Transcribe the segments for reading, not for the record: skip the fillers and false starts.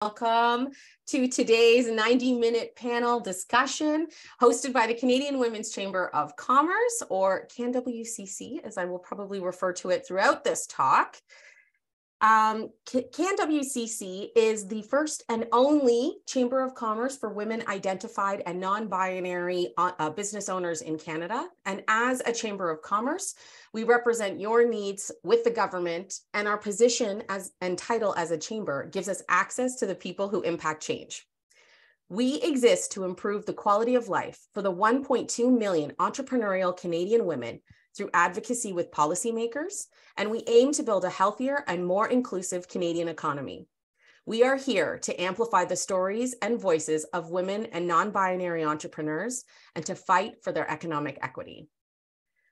Welcome to today's 90-minute panel discussion hosted by the Canadian Women's Chamber of Commerce, or CanWCC, as I will probably refer to it throughout this talk. CanWCC is the first and only Chamber of Commerce for women identified and non-binary business owners in Canada. And as a Chamber of Commerce, we represent your needs with the government, and our position and title as a chamber gives us access to the people who impact change. We exist to improve the quality of life for the 1.2 million entrepreneurial Canadian women through advocacy with policymakers, and we aim to build a healthier and more inclusive Canadian economy. We are here to amplify the stories and voices of women and non-binary entrepreneurs and to fight for their economic equity.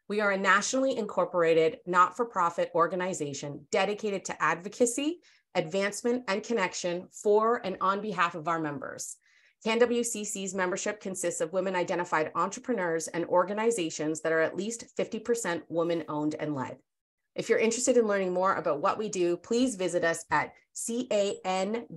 We are a nationally incorporated, not-for-profit organization dedicated to advocacy, advancement, and connection for and on behalf of our members. CanWCC's membership consists of women-identified entrepreneurs and organizations that are at least 50% woman-owned and led. If you're interested in learning more about what we do, please visit us at canwcc.ca.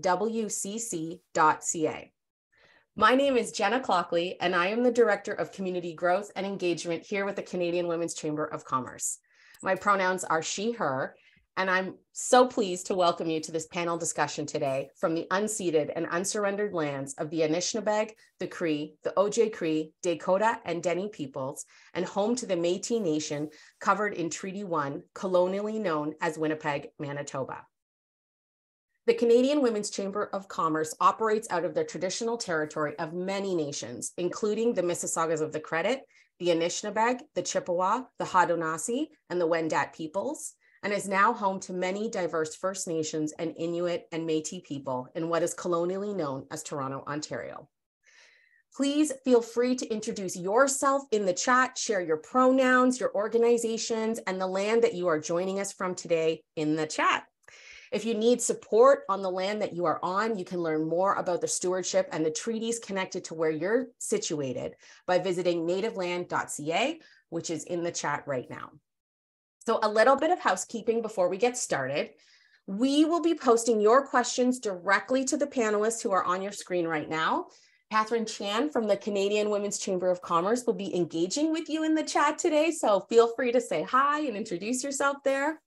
My name is Jenna Clockley, and I am the Director of Community Growth and Engagement here with the Canadian Women's Chamber of Commerce. My pronouns are she, her, and I'm so pleased to welcome you to this panel discussion today from the unceded and unsurrendered lands of the Anishinaabe, the Cree, the Ojibwe, Dakota, and Dene peoples, and home to the Métis Nation covered in Treaty 1, colonially known as Winnipeg, Manitoba. The Canadian Women's Chamber of Commerce operates out of the traditional territory of many nations, including the Mississaugas of the Credit, the Anishinaabe, the Chippewa, the Haudenosaunee, and the Wendat peoples, and is now home to many diverse First Nations and Inuit and Métis people in what is colonially known as Toronto, Ontario. Please feel free to introduce yourself in the chat, share your pronouns, your organizations, and the land that you are joining us from today in the chat. If you need support on the land that you are on, you can learn more about the stewardship and the treaties connected to where you're situated by visiting nativeland.ca, which is in the chat right now. So a little bit of housekeeping before we get started. We will be posting your questions directly to the panelists who are on your screen right now. Catherine Chan from the Canadian Women's Chamber of Commerce will be engaging with you in the chat today, so feel free to say hi and introduce yourself there.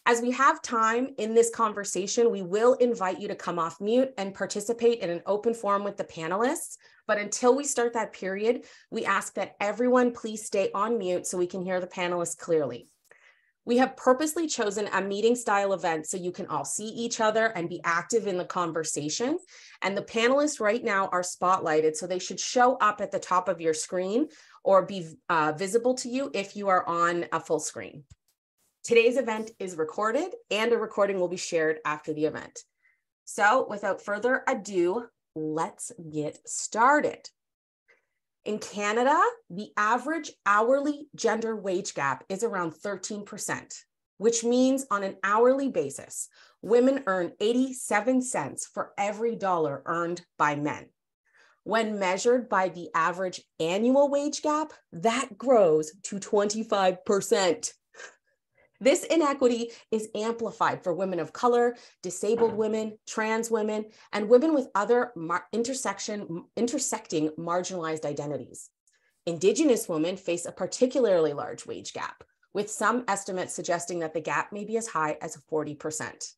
As we have time in this conversation, we will invite you to come off mute and participate in an open forum with the panelists. But until we start that period, we ask that everyone please stay on mute so we can hear the panelists clearly. We have purposely chosen a meeting style event so you can all see each other and be active in the conversation. And the panelists right now are spotlighted, so they should show up at the top of your screen or be visible to you if you are on a full screen. Today's event is recorded, and a recording will be shared after the event. So without further ado, let's get started. In Canada, the average hourly gender wage gap is around 13%, which means on an hourly basis, women earn 87 cents for every dollar earned by men. When measured by the average annual wage gap, that grows to 25%. This inequity is amplified for women of color, disabled women, trans women, and women with other intersecting marginalized identities. Indigenous women face a particularly large wage gap, with some estimates suggesting that the gap may be as high as 40%.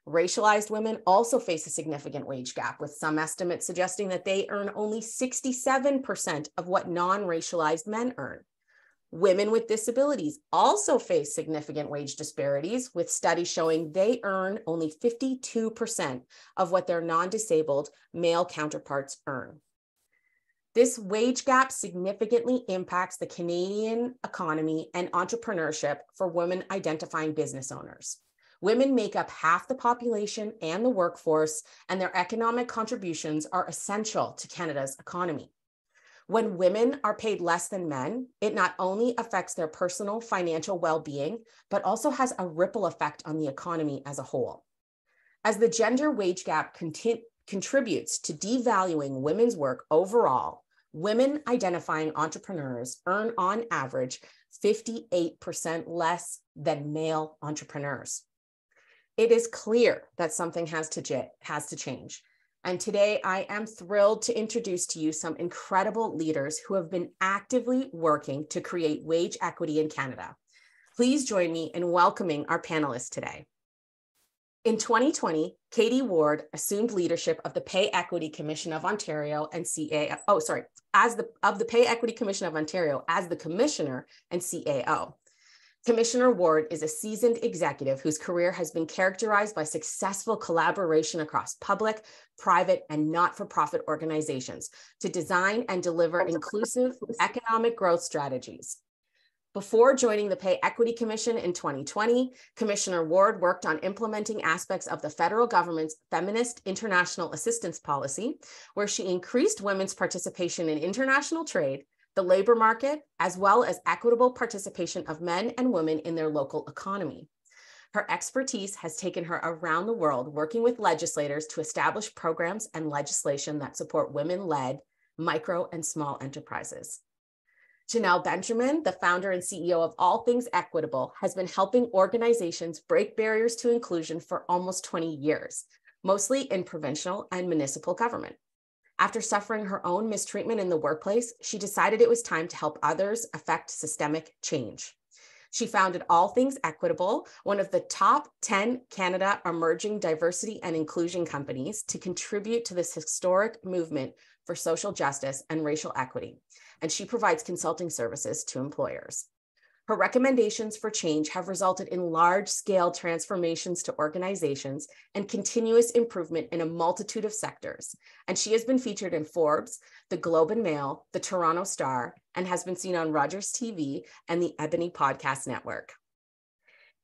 Racialized women also face a significant wage gap, with some estimates suggesting that they earn only 67% of what non-racialized men earn. Women with disabilities also face significant wage disparities, with studies showing they earn only 52% of what their non-disabled male counterparts earn. This wage gap significantly impacts the Canadian economy and entrepreneurship for women identifying business owners. Women make up half the population and the workforce, and their economic contributions are essential to Canada's economy. When women are paid less than men, it not only affects their personal financial well-being, but also has a ripple effect on the economy as a whole. As the gender wage gap contributes to devaluing women's work overall, women identifying entrepreneurs earn on average 58% less than male entrepreneurs. It is clear that something has to change. And today I am thrilled to introduce to you some incredible leaders who have been actively working to create wage equity in Canada. Please join me in welcoming our panelists today. In 2020, Katie Ward assumed leadership of the Pay Equity Commission of Ontario and the Pay Equity Commission of Ontario as the Commissioner and CAO. Commissioner Ward is a seasoned executive whose career has been characterized by successful collaboration across public, private, and not-for-profit organizations to design and deliver inclusive economic growth strategies. Before joining the Pay Equity Commission in 2020, Commissioner Ward worked on implementing aspects of the federal government's Feminist International Assistance Policy, where she increased women's participation in international trade, the labor market, as well as equitable participation of men and women in their local economy. Her expertise has taken her around the world working with legislators to establish programs and legislation that support women-led micro and small enterprises. Janelle Benjamin, the founder and CEO of All Things Equitable, has been helping organizations break barriers to inclusion for almost 20 years, mostly in provincial and municipal government. After suffering her own mistreatment in the workplace, she decided it was time to help others affect systemic change. She founded All Things Equitable, one of the top 10 Canada emerging diversity and inclusion companies, to contribute to this historic movement for social justice and racial equity, and she provides consulting services to employers. Her recommendations for change have resulted in large-scale transformations to organizations and continuous improvement in a multitude of sectors. And she has been featured in Forbes, the Globe and Mail, the Toronto Star, and has been seen on Rogers TV and the Ebony Podcast Network.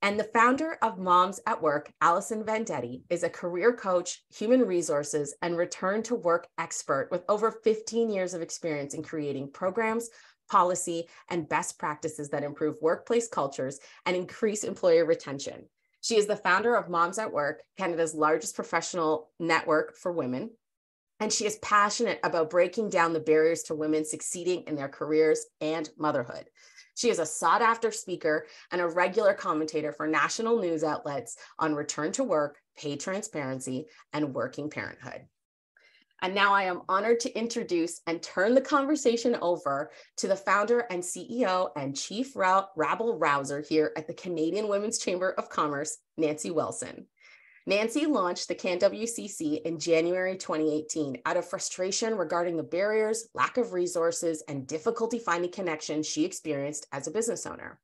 And the founder of Moms at Work, Alison Vendetti, is a career coach, human resources, and return to work expert with over 15 years of experience in creating programs, policy, and best practices that improve workplace cultures and increase employer retention. She is the founder of Moms at Work, Canada's largest professional network for women, and she is passionate about breaking down the barriers to women succeeding in their careers and motherhood. She is a sought-after speaker and a regular commentator for national news outlets on return to work, pay transparency, and working parenthood. And now I am honored to introduce and turn the conversation over to the founder and CEO and chief rabble-rouser here at the Canadian Women's Chamber of Commerce, Nancy Wilson. Nancy launched the CanWCC in January 2018 out of frustration regarding the barriers, lack of resources, and difficulty finding connections she experienced as a business owner,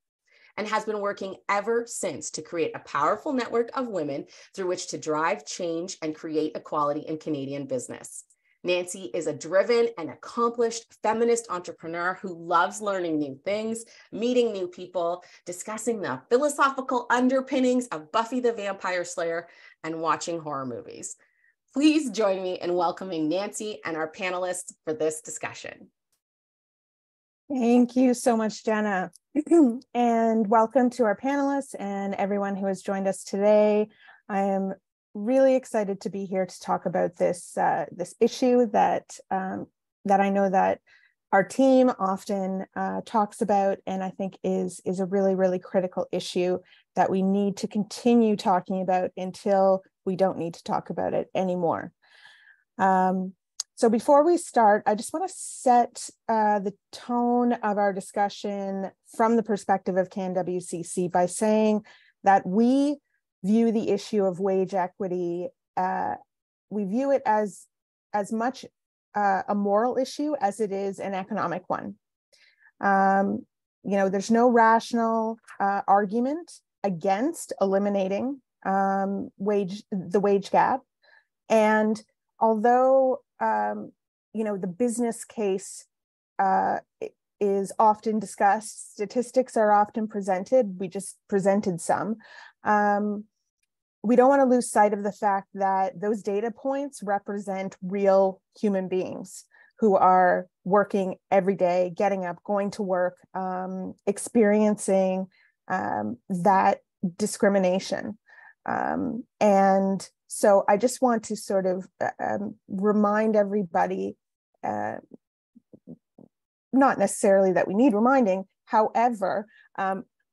and has been working ever since to create a powerful network of women through which to drive change and create equality in Canadian business. Nancy is a driven and accomplished feminist entrepreneur who loves learning new things, meeting new people, discussing the philosophical underpinnings of Buffy the Vampire Slayer, and watching horror movies. Please join me in welcoming Nancy and our panelists for this discussion. Thank you so much, Jenna. And welcome to our panelists and everyone who has joined us today. I am really excited to be here to talk about this issue that I know that our team often talks about, and I think is a really, really critical issue that we need to continue talking about until we don't need to talk about it anymore. So before we start, I just want to set the tone of our discussion from the perspective of CanWCC by saying that we view the issue of wage equity, we view it as much a moral issue as it is an economic one. There's no rational argument against eliminating the wage gap. And although the business case is often discussed, statistics are often presented, we just presented some, we don't want to lose sight of the fact that those data points represent real human beings who are working every day, getting up, going to work, experiencing that discrimination. And so I just want to sort of remind everybody, not necessarily that we need reminding, however,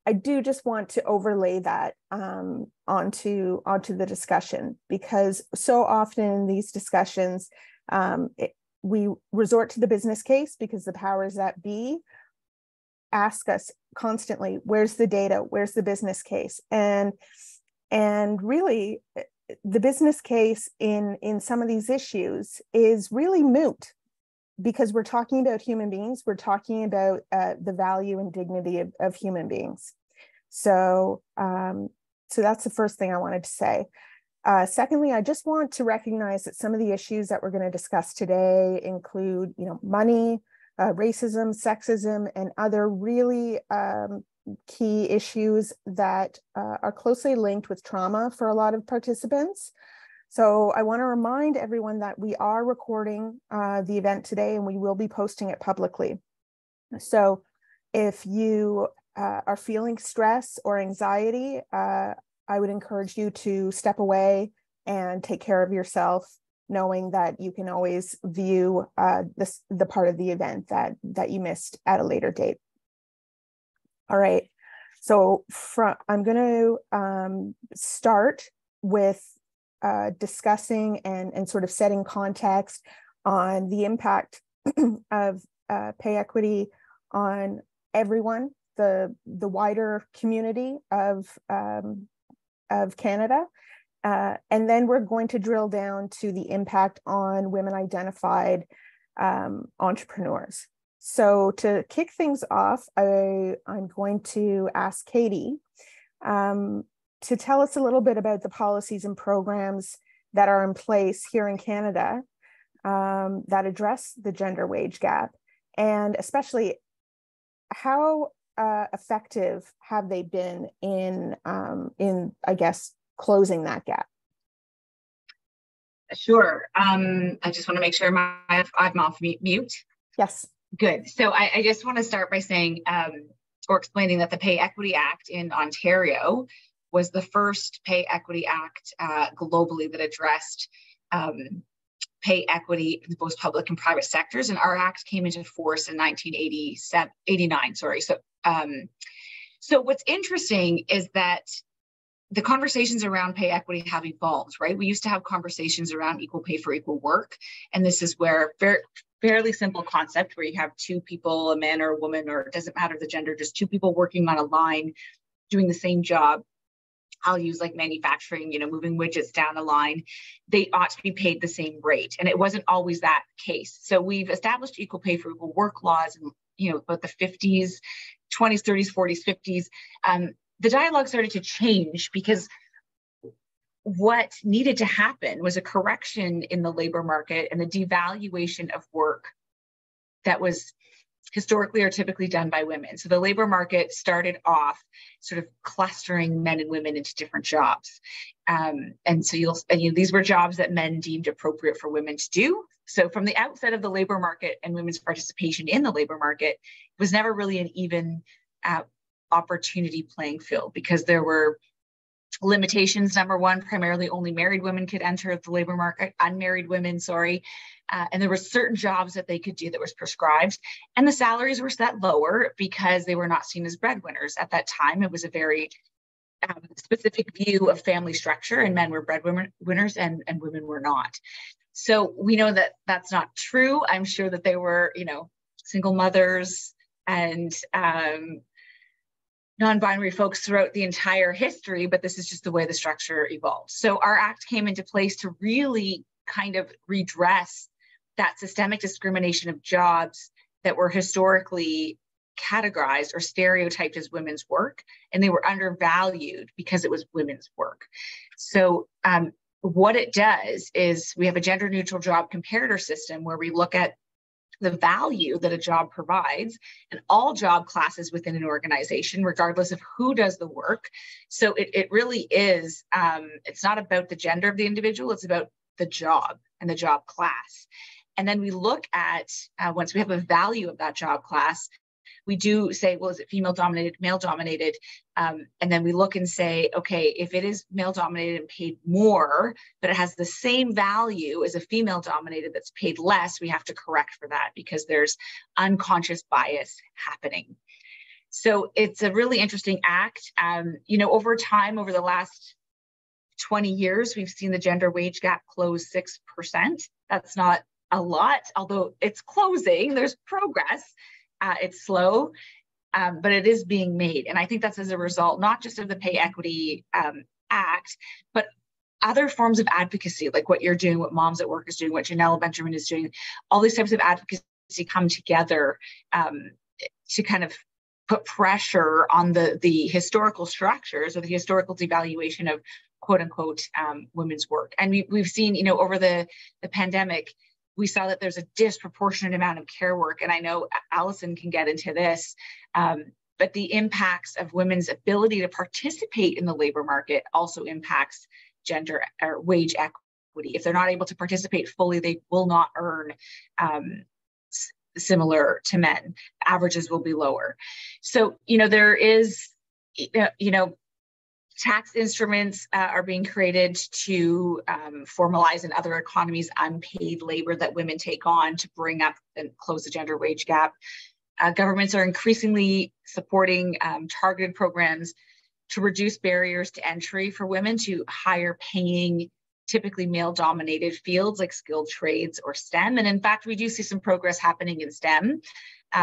I do just want to overlay that onto the discussion, because so often in these discussions, we resort to the business case because the powers that be ask us constantly, where's the data, where's the business case? And really, the business case in some of these issues is really moot, because we're talking about human beings. We're talking about the value and dignity of human beings. So that's the first thing I wanted to say. Secondly, I just want to recognize that some of the issues that we're going to discuss today include, money, racism, sexism, and other really key issues that are closely linked with trauma for a lot of participants. So I want to remind everyone that we are recording the event today, and we will be posting it publicly. So if you are feeling stress or anxiety, I would encourage you to step away and take care of yourself, knowing that you can always view the part of the event that you missed at a later date. All right, so I'm going to start with discussing and sort of setting context on the impact of pay equity on everyone, the wider community of Canada. And then we're going to drill down to the impact on women identified entrepreneurs. So to kick things off, I'm going to ask Katie to tell us a little bit about the policies and programs that are in place here in Canada that address the gender wage gap, and especially how effective have they been in I guess, closing that gap? Sure. I just want to make sure I'm off mute. Yes. Good. So I just want to start by saying or explaining that the Pay Equity Act in Ontario was the first pay equity act globally that addressed pay equity in both public and private sectors. And our act came into force in 1989. So what's interesting is that the conversations around pay equity have evolved, right? We used to have conversations around equal pay for equal work. And this is where fairly simple concept where you have two people, a man or a woman, or it doesn't matter the gender, just two people working on a line doing the same job. I'll use like manufacturing, moving widgets down a line. They ought to be paid the same rate. And it wasn't always that case. So we've established equal pay for equal work laws in, about the 50s, 20s, 30s, 40s, 50s. The dialogue started to change because what needed to happen was a correction in the labor market and the devaluation of work that was historically or typically done by women. So the labor market started off sort of clustering men and women into different jobs. And so these were jobs that men deemed appropriate for women to do. So from the outset of the labor market and women's participation in the labor market, it was never really an even opportunity playing field because there were limitations. Number one, primarily only married women could enter the labor market, unmarried women, and there were certain jobs that they could do that was prescribed. And the salaries were set lower because they were not seen as breadwinners. At that time, it was a very specific view of family structure, and men were breadwinners and women were not. So we know that that's not true. I'm sure that they were, single mothers and non-binary folks throughout the entire history, but this is just the way the structure evolved. So our act came into place to really kind of redress that systemic discrimination of jobs that were historically categorized or stereotyped as women's work, and they were undervalued because it was women's work. So what it does is we have a gender neutral job comparator system where we look at the value that a job provides and all job classes within an organization, regardless of who does the work. So it really is, it's not about the gender of the individual, it's about the job and the job class. And then we look at, once we have a value of that job class, we do say, well, is it female dominated, male dominated? And then we look and say, okay, if it is male dominated and paid more, but it has the same value as a female dominated that's paid less, we have to correct for that because there's unconscious bias happening. So it's a really interesting act. Over time, over the last 20 years, we've seen the gender wage gap close 6%. That's not a lot, although it's closing. There's progress. It's slow, but it is being made. And I think that's as a result, not just of the Pay Equity Act, but other forms of advocacy, like what you're doing, what Moms at Work is doing, what Janelle Benjamin is doing. All these types of advocacy come together to kind of put pressure on the historical structures or the historical devaluation of quote unquote women's work. And we've seen, over the pandemic, we saw that there's a disproportionate amount of care work. And I know Allison can get into this, but the impacts of women's ability to participate in the labor market also impacts gender or wage equity. If they're not able to participate fully, they will not earn similar to men. Averages will be lower. So, there is, tax instruments are being created to formalize in other economies unpaid labor that women take on to bring up and close the gender wage gap. Governments are increasingly supporting targeted programs to reduce barriers to entry for women to higher paying, typically male-dominated fields like skilled trades or STEM. And in fact, we do see some progress happening in STEM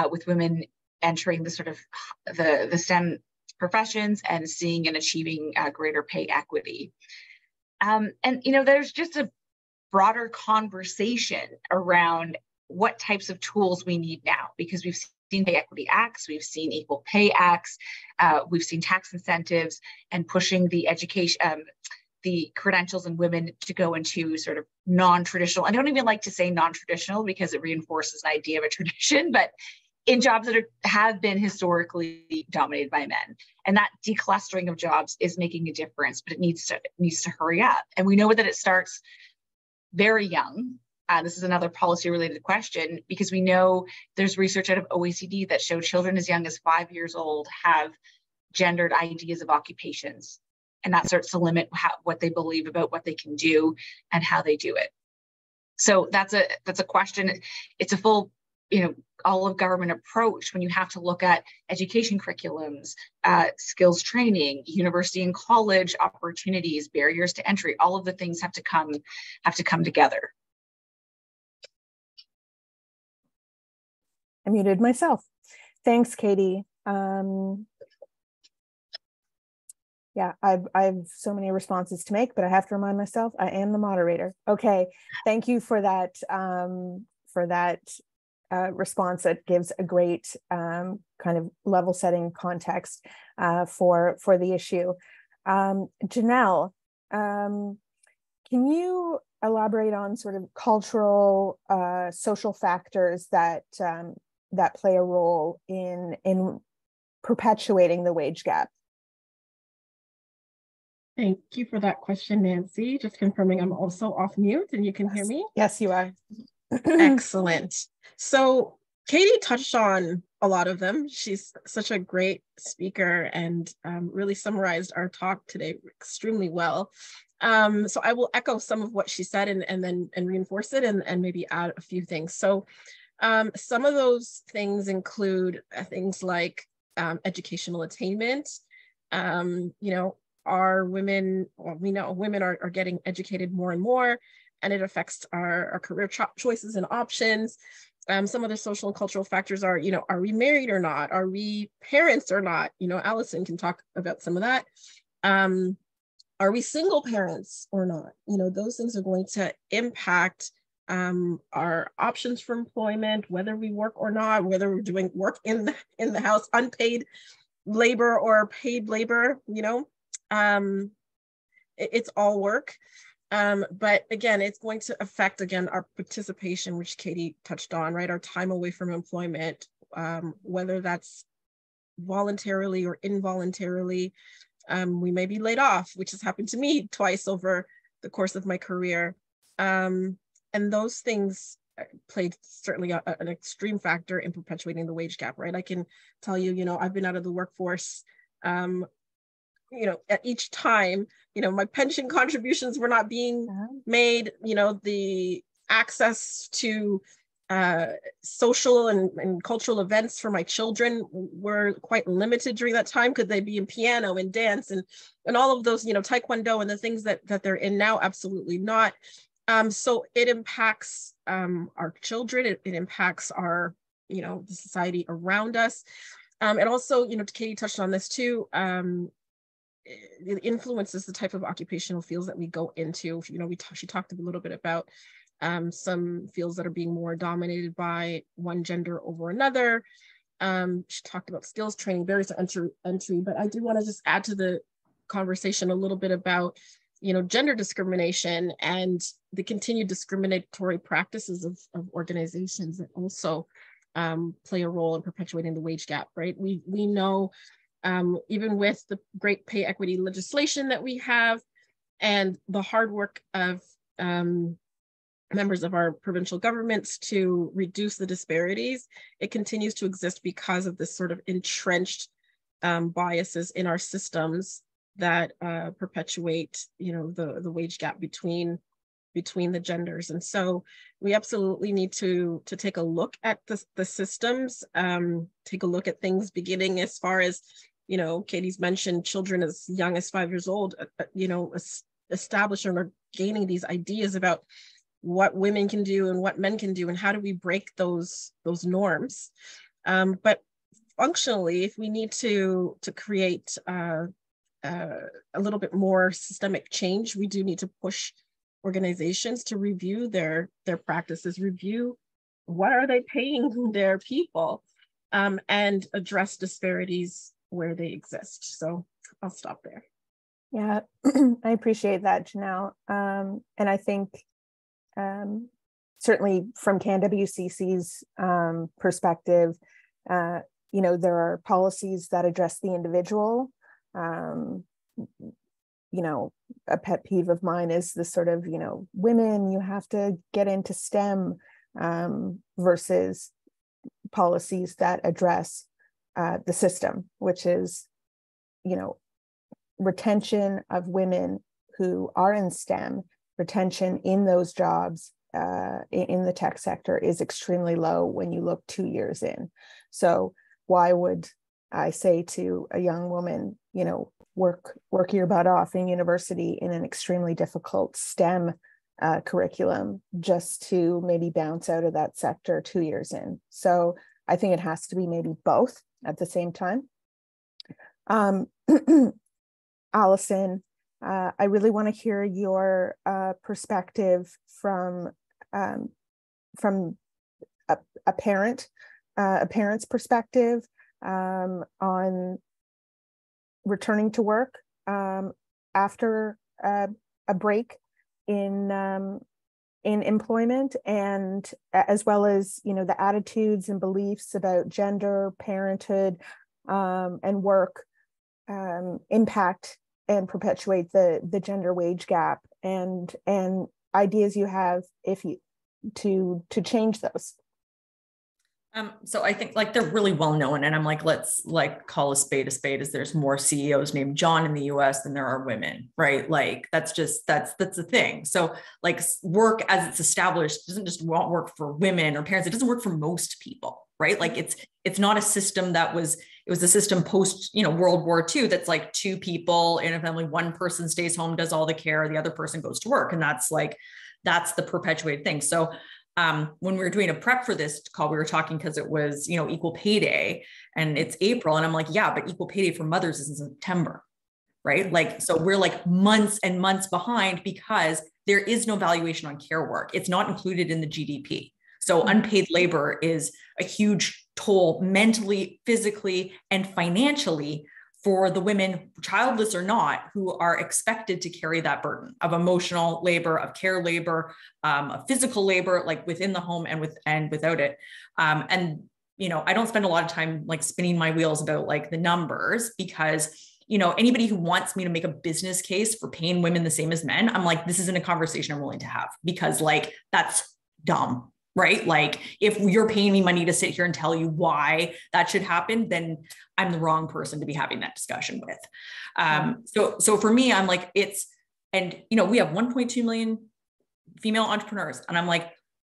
with women entering the sort of the STEM professions and seeing and achieving greater pay equity. And there's just a broader conversation around what types of tools we need now, because we've seen pay equity acts, we've seen equal pay acts, we've seen tax incentives and pushing the education, the credentials in women to go into sort of non-traditional. I don't even like to say non-traditional because it reinforces an idea of a tradition, but in jobs that have been historically dominated by men. And that declustering of jobs is making a difference, but it needs to hurry up. And we know that it starts very young. This is another policy related question, because we know there's research out of OECD that show children as young as 5 years old have gendered ideas of occupations. And that starts to limit what they believe about what they can do and how they do it. So that's a question. It's a full, all of government approach when you have to look at education curriculums, skills training, university and college opportunities, barriers to entry. All of the things have to come together. I muted myself. Thanks, Katie. Yeah, I've so many responses to make, but I have to remind myself I am the moderator. Okay, thank you for that response that gives a great kind of level setting context for the issue. Janelle, can you elaborate on sort of cultural, social factors that play a role in perpetuating the wage gap? Thank you for that question, Nancy. Just confirming I'm also off mute and you can hear me? Yes, you are. Excellent. So Katie touched on a lot of them. She's such a great speaker and really summarized our talk today extremely well. So I will echo some of what she said and reinforce it and maybe add a few things. So some of those things include things like educational attainment. Are women, we know women are getting educated more and more, and it affects our career choices and options. Some of the social and cultural factors are, are we married or not? Are we parents or not? Allison can talk about some of that. Are we single parents or not? Those things are going to impact our options for employment, whether we work or not, whether we're doing work in the house, unpaid labor or paid labor, it's all work. But again, it's going to affect, our participation, which Katie touched on, right? Our time away from employment, whether that's voluntarily or involuntarily. We may be laid off, which has happened to me twice over the course of my career. And those things played certainly an extreme factor in perpetuating the wage gap, right? I can tell you, I've been out of the workforce, at each time, my pension contributions were not being made, the access to social and cultural events for my children were quite limited during that time. Could they be in piano and dance and all of those, taekwondo and the things that they're in now? Absolutely not. So it impacts our children. It impacts our, the society around us. And also, Katie touched on this too. It influences the type of occupational fields that we go into. She talked a little bit about some fields that are being more dominated by one gender over another. She talked about skills training, barriers to entry, but I do want to just add to the conversation a little bit about, gender discrimination and the continued discriminatory practices of organizations that also play a role in perpetuating the wage gap, right? We know, even with the great pay equity legislation that we have and the hard work of members of our provincial governments to reduce the disparities, it continues to exist because of this sort of entrenched biases in our systems that perpetuate, the wage gap between the genders. And so we absolutely need to take a look at the systems, take a look at things beginning as far as, Katie's mentioned children as young as 5 years old, establishing or gaining these ideas about what women can do and what men can do, and how do we break those norms. But functionally, if we need to create a little bit more systemic change, we do need to push organizations to review their practices, review what are they paying their people, and address disparities where they exist. So I'll stop there. Yeah, I appreciate that, Janelle. And I think certainly from CanWCC's perspective, there are policies that address the individual. A pet peeve of mine is this sort of, women, you have to get into STEM, versus policies that address the system, which is, retention of women who are in STEM, retention in those jobs in the tech sector is extremely low when you look 2 years in. So why would I say to a young woman, work your butt off in university in an extremely difficult STEM curriculum just to maybe bounce out of that sector 2 years in? So I think it has to be maybe both at the same time. Allison, I really want to hear your perspective from a parent's perspective on returning to work after a break in employment, and as well as the attitudes and beliefs about gender, parenthood, and work impact and perpetuate the gender wage gap, and ideas you have to change those. So I think they're really well known, and I'm let's call a spade, as there's more CEOs named John in the US than there are women, right? That's the thing. So work as it's established doesn't just work for women or parents. It doesn't work for most people, right? It's not a system it was a system post, World War II. That's two people in a family, one person stays home, does all the care, the other person goes to work. And that's the perpetuated thing. So when we were doing a prep for this call, we were talking because it was, equal pay day and it's April. And I'm yeah, but equal pay day for mothers is in September, right? So we're months and months behind because there is no valuation on care work. It's not included in the GDP. So unpaid labor is a huge toll mentally, physically, and financially for the women, childless or not, who are expected to carry that burden of emotional labor, of care labor, of physical labor, within the home and without it. I don't spend a lot of time spinning my wheels about the numbers, because anybody who wants me to make a business case for paying women the same as men, I'm this isn't a conversation I'm willing to have, because that's dumb. Right? If you're paying me money to sit here and tell you why that should happen, then I'm the wrong person to be having that discussion with. So for me, I'm we have 1.2 million female entrepreneurs. And I'm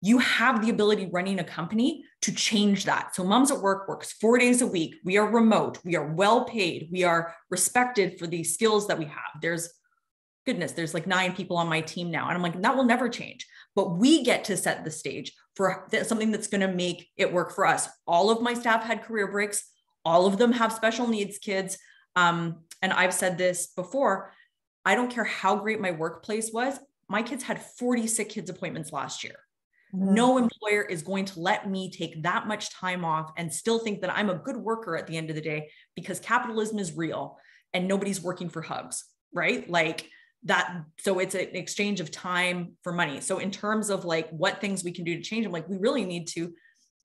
You have the ability running a company to change that. So Moms at Work works 4 days a week. We are remote. We are well paid. We are respected for the skills that we have. There's like 9 people on my team now. And I'm like, that will never change. But we get to set the stage for something that's going to make it work for us. All of my staff had career breaks. All of them have special needs kids. And I've said this before, I don't care how great my workplace was. My kids had 40 sick kids appointments last year. No employer is going to let me take that much time off and still think that I'm a good worker at the end of the day, because capitalism is real and nobody's working for hugs, right? Like that. So it's an exchange of time for money. So in terms of like what things we can do to change, I'm like, we really need to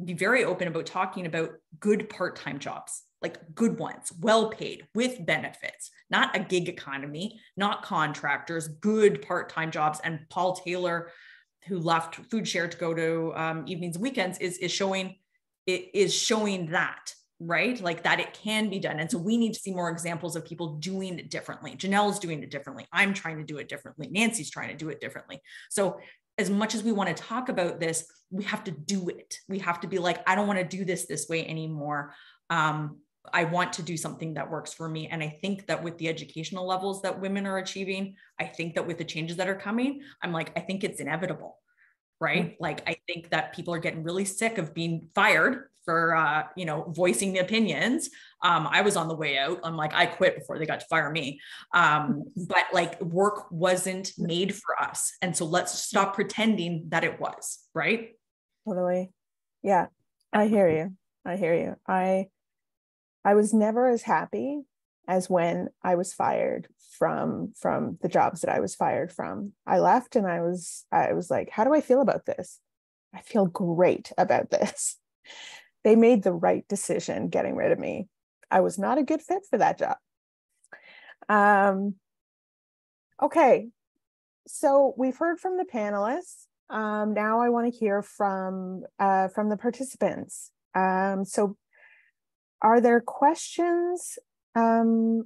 be very open about talking about good part-time jobs, like good ones, well paid with benefits, not a gig economy, not contractors, good part-time jobs. And Paul Taylor, who left Food Share to go to evenings and weekends, is showing that, right? Like that it can be done. And so we need to see more examples of people doing it differently. Janelle's doing it differently. I'm trying to do it differently. Nancy's trying to do it differently. So as much as we want to talk about this, we have to do it. We have to be like, I don't want to do this way anymore. I want to do something that works for me. And I think that with the educational levels that women are achieving, I think that with the changes that are coming, I'm like, I think it's inevitable, right? Like, I think that people are getting really sick of being fired for, voicing the opinions. I was on the way out. I'm like, I quit before they got to fire me. But like work wasn't made for us. And so let's stop pretending that it was, right? Totally. Yeah, I hear you. I was never as happy as when I was fired from the jobs that I was fired from. I left and I was like, how do I feel about this? I feel great about this. They made the right decision getting rid of me. I was not a good fit for that job. Okay, so we've heard from the panelists. Now I want to hear from the participants. So are there questions in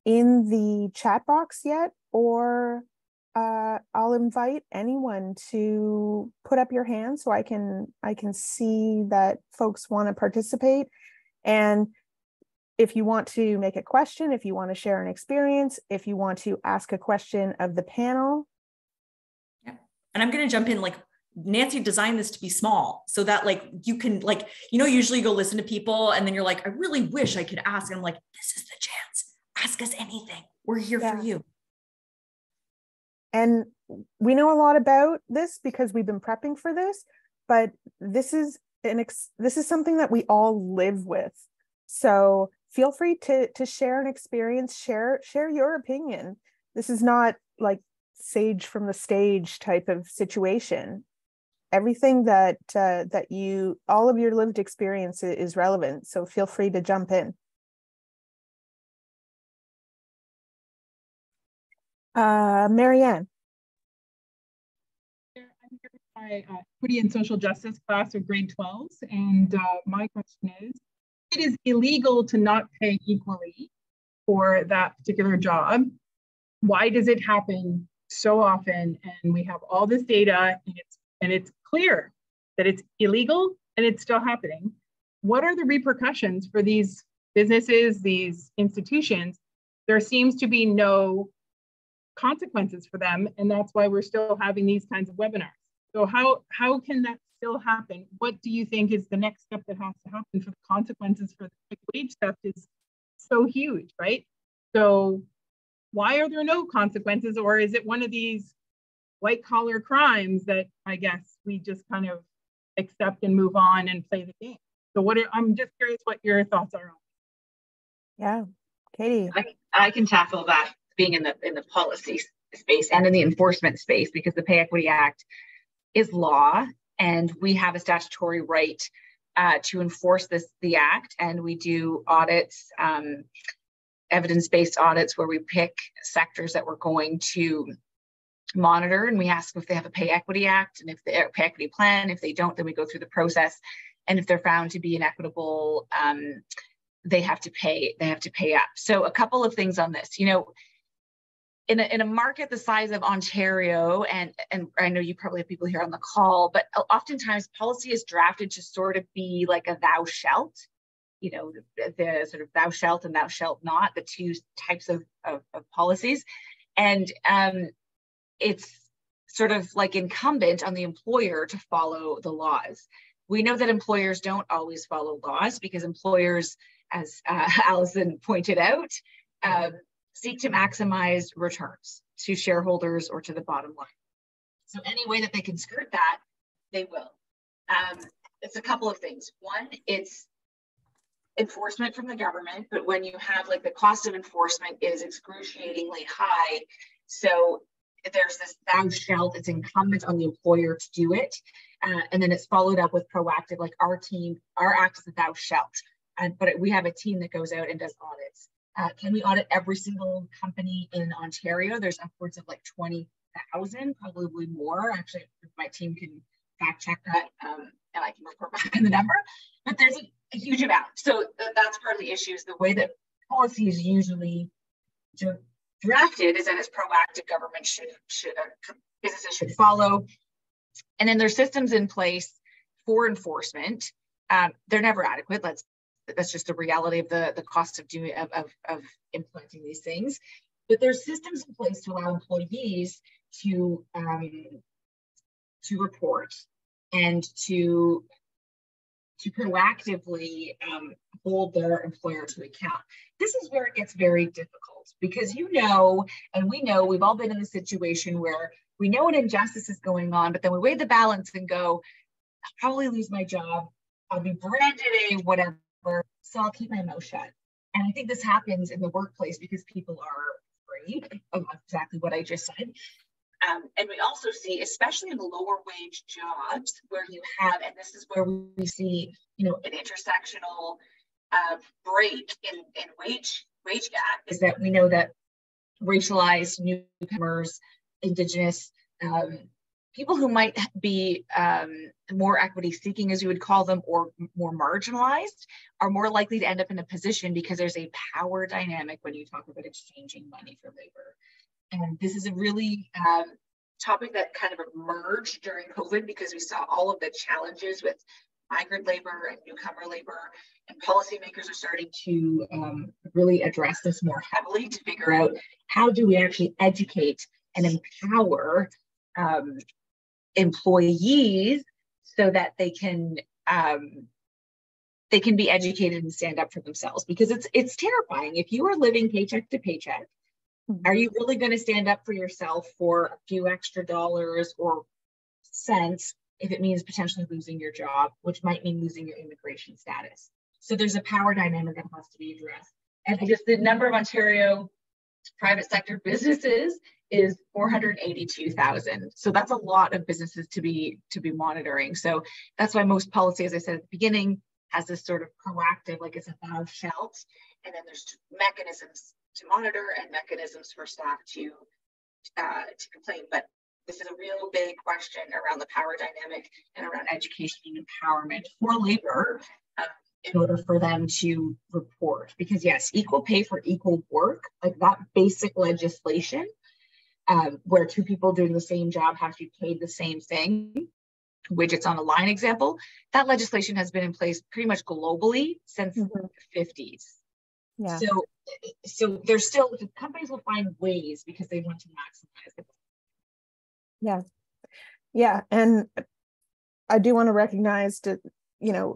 the chat box yet? Or I'll invite anyone to put up your hand so I can see that folks want to participate. And if you want to make a question, if you want to share an experience, if you want to ask a question of the panel. Yeah. And I'm going to jump in, like, Nancy designed this to be small so that like you can usually go listen to people and then you're like, I really wish I could ask. And I'm like, this is the chance. Ask us anything. We're here for you. And we know a lot about this because we've been prepping for this, but this is something that we all live with. So feel free to share an experience, share your opinion. This is not like sage from the stage type of situation. Everything that all of your lived experience is relevant. So feel free to jump in. Marianne. I'm here with my equity and social justice class of grade 12s. And my question is, it is illegal to not pay equally for that particular job. Why does it happen so often? And we have all this data and it's clear that it's illegal and it's still happening. What are the repercussions for these businesses, these institutions? There seems to be no consequences for them, and that's why we're still having these kinds of webinars. So how can that still happen? What do you think is the next step that has to happen for the consequences for the wage theft is so huge, right? So why are there no consequences, or is it one of these white collar crimes that I guess we just kind of accept and move on and play the game? So I'm just curious what your thoughts are on. Yeah, Katie. I can tackle that, being in the policy space and in the enforcement space, because the Pay Equity Act is law and we have a statutory right to enforce the act. And we do audits, evidence-based audits, where we pick sectors that we're going to monitor, and we ask them if they have a Pay Equity Act and if they Pay Equity plan. If they don't, then we go through the process, and if they're found to be inequitable, they have to pay up. So a couple of things on this. in a market the size of Ontario, and I know you probably have people here on the call, but oftentimes policy is drafted to sort of be like a thou shalt, you know, the sort of thou shalt and thou shalt not, the two types of policies. And it's sort of like incumbent on the employer to follow the laws. We know that employers don't always follow laws because employers, as Allison pointed out, seek to maximize returns to shareholders or to the bottom line. So any way that they can skirt that, they will. It's a couple of things. One, it's enforcement from the government, but when you have like the cost of enforcement is excruciatingly high, so there's this thou shalt, it's incumbent on the employer to do it. And then it's followed up with proactive, like our act is a thou shalt. But we have a team that goes out and does audits. Can we audit every single company in Ontario? There's upwards of like 20,000, probably more. Actually, my team can fact check that and I can report back on the number. But there's a huge amount. So that's part of the issue, is the way that policy is usually drafted is that it's proactive. Government businesses should follow. And then there's systems in place for enforcement. They're never adequate. That's just the reality of the cost of implementing these things. But there's systems in place to allow employees to report and to proactively hold their employer to account. This is where it gets very difficult because and we know, we've all been in a situation where we know an injustice is going on, but then we weigh the balance and go, I'll probably lose my job. I'll be branded a whatever, so I'll keep my mouth shut. And I think this happens in the workplace because people are afraid of exactly what I just said. And we also see, especially in the lower wage jobs where you have, and this is where we see, an intersectional break in wage gap, is that we know that racialized newcomers, Indigenous, people who might be more equity seeking, as you would call them, or more marginalized, are more likely to end up in a position because there's a power dynamic when you talk about exchanging money for labor. And this is a really topic that kind of emerged during COVID because we saw all of the challenges with migrant labor and newcomer labor, and policymakers are starting to really address this more heavily to figure out how do we actually educate and empower employees so that they can be educated and stand up for themselves, because it's terrifying. If you are living paycheck to paycheck, are you really going to stand up for yourself for a few extra dollars or cents if it means potentially losing your job, which might mean losing your immigration status? So there's a power dynamic that has to be addressed. And I guess the number of Ontario private sector businesses is 482,000. So that's a lot of businesses to be monitoring. So that's why most policy, as I said at the beginning, has this sort of proactive, like it's a thou shalt, and then there's mechanisms to monitor and mechanisms for staff to complain. But this is a real big question around the power dynamic and around education and empowerment for labor in order for them to report. Because yes, equal pay for equal work, like that basic legislation where two people doing the same job have to be paid the same thing, widgets on a line example, that legislation has been in place pretty much globally since the 50s. Yeah. So there's still, companies will find ways because they want to maximize it. Yeah. Yeah. And I do want to recognize that,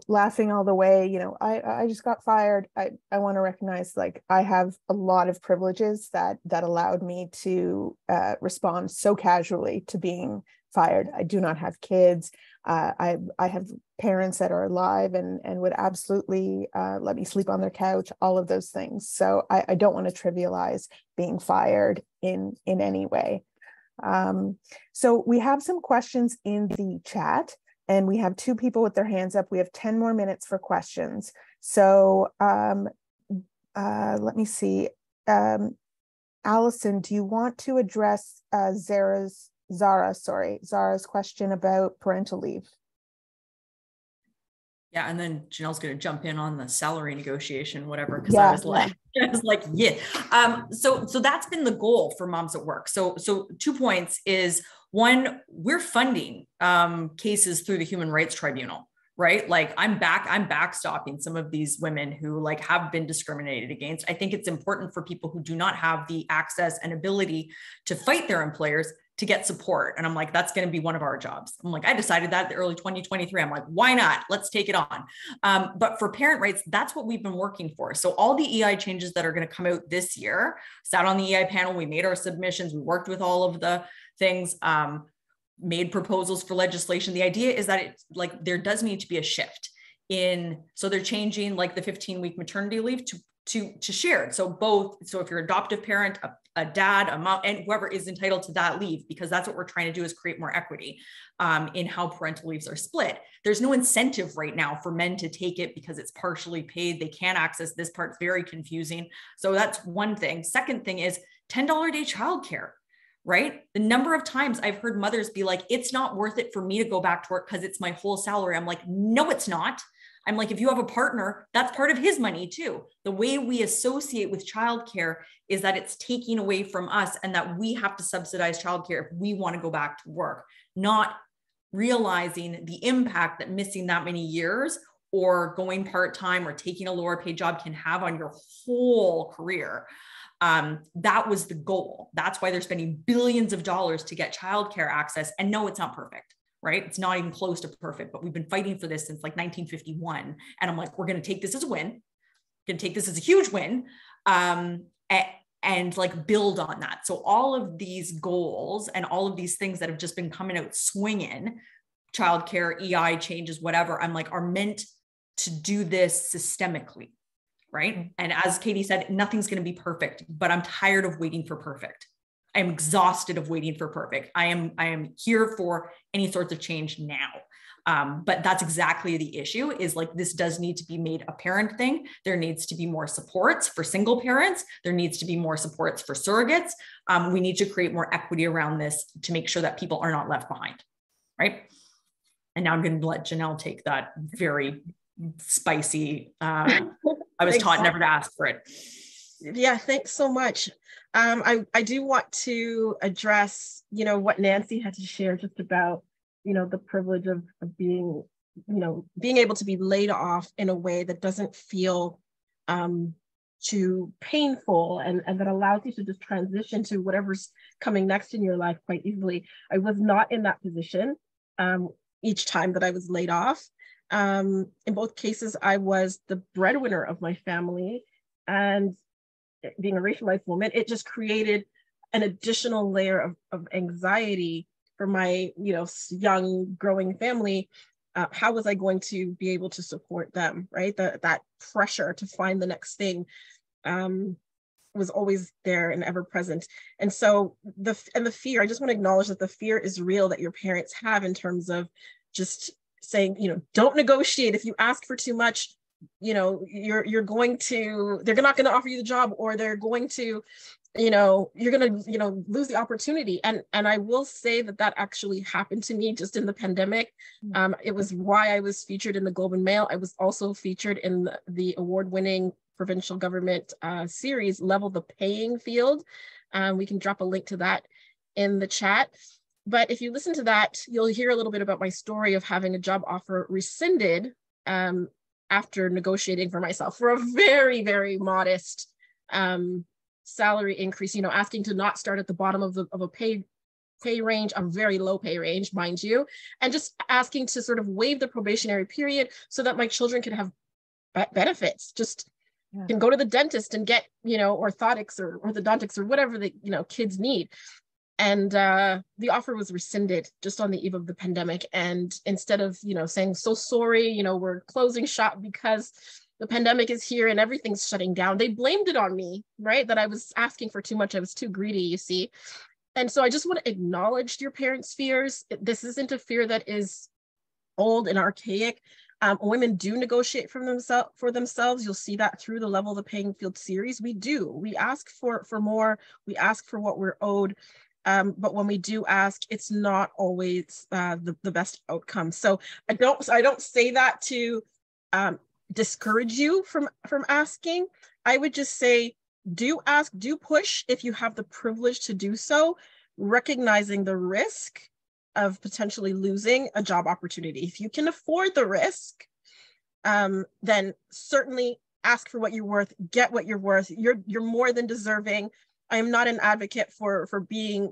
laughing all the way, I just got fired. I want to recognize, like, I have a lot of privileges that allowed me to respond so casually to being fired. I do not have kids. I have parents that are alive and would absolutely let me sleep on their couch, all of those things. So I don't want to trivialize being fired in any way. So we have some questions in the chat, and we have 2 people with their hands up. We have 10 more minutes for questions. So let me see. Allison, do you want to address Zara's question about parental leave? Yeah, and then Janelle's going to jump in on the salary negotiation, whatever, because I was like, yeah. So that's been the goal for Moms at Work. So 2 points is, one, we're funding cases through the Human Rights Tribunal, right? Like I'm backstopping some of these women who like have been discriminated against. I think it's important for people who do not have the access and ability to fight their employers to get support. And I'm like, that's going to be one of our jobs. I'm like, I decided that in the early 2023. I'm like, why not? Let's take it on. But for parent rights, that's what we've been working for. So all the EI changes that are going to come out this year, sat on the EI panel, we made our submissions, we worked with all of the things, made proposals for legislation. The idea is that it's like, there does need to be a shift in, so they're changing like the 15-week maternity leave to shared. So if you're an adoptive parent, a dad, a mom, and whoever is entitled to that leave, because that's what we're trying to do, is create more equity in how parental leaves are split. There's no incentive right now for men to take it because it's partially paid. They can't access this part. It's very confusing. So that's one thing. Second thing is $10 a day childcare, right? The number of times I've heard mothers be like, it's not worth it for me to go back to work because it's my whole salary. I'm like, no, it's not. I'm like, if you have a partner, that's part of his money too. The way we associate with childcare is that it's taking away from us and that we have to subsidize childcare if we want to go back to work, not realizing the impact that missing that many years or going part-time or taking a lower paid job can have on your whole career. That was the goal. That's why they're spending billions of dollars to get childcare access. And no, it's not perfect. Right? It's not even close to perfect, but we've been fighting for this since like 1951. And I'm like, we're going to take this as a win. We're going to take this as a huge win and like build on that. So all of these goals and all of these things that have just been coming out swinging, childcare, EI changes, whatever, I'm like, are meant to do this systemically. Right? And as Katie said, nothing's going to be perfect, but I'm tired of waiting for perfect. I'm exhausted of waiting for perfect. I am here for any sorts of change now. But that's exactly the issue, is like, this does need to be made a parent thing. There needs to be more supports for single parents. There needs to be more supports for surrogates. We need to create more equity around this to make sure that people are not left behind. Right. And now I'm going to let Janelle take that very spicy, I was taught never to ask for it. Yeah, thanks so much. I do want to address, what Nancy had to share just about, the privilege of being, being able to be laid off in a way that doesn't feel too painful and that allows you to just transition to whatever's coming next in your life quite easily. I was not in that position each time that I was laid off. In both cases, I was the breadwinner of my family, and being a racialized woman, it just created an additional layer of anxiety for my, young growing family. How was I going to be able to support them, right? That pressure to find the next thing was always there and ever present. And so the fear, I just want to acknowledge that the fear is real that your parents have in terms of just saying, don't negotiate. If you ask for too much, they're not going to offer you the job, or they're going to, you're going to, lose the opportunity. And I will say that actually happened to me just in the pandemic. It was why I was featured in the Globe and Mail. I was also featured in the award-winning provincial government series, Level the Playing Field. We can drop a link to that in the chat. But if you listen to that, you'll hear a little bit about my story of having a job offer rescinded after negotiating for myself for a very, very modest salary increase, asking to not start at the bottom of a pay range, a very low pay range, mind you, and just asking to sort of waive the probationary period so that my children can have benefits, can go to the dentist and get, orthotics or orthodontics or whatever the, kids need. And the offer was rescinded just on the eve of the pandemic. And instead of, saying, so sorry, we're closing shop because the pandemic is here and everything's shutting down, they blamed it on me, right? That I was asking for too much. I was too greedy, you see. And so I just want to acknowledge your parents' fears. This isn't a fear that is old and archaic. Women do negotiate for themselves. You'll see that through the Level the Playing Field series. We do. We ask for more. We ask for what we're owed. But when we do ask, it's not always the best outcome. So I don't say that to discourage you from asking. I would just say, do ask, do push if you have the privilege to do so, recognizing the risk of potentially losing a job opportunity. If you can afford the risk, then certainly ask for what you're worth, get what you're worth. You're more than deserving. I am not an advocate for being,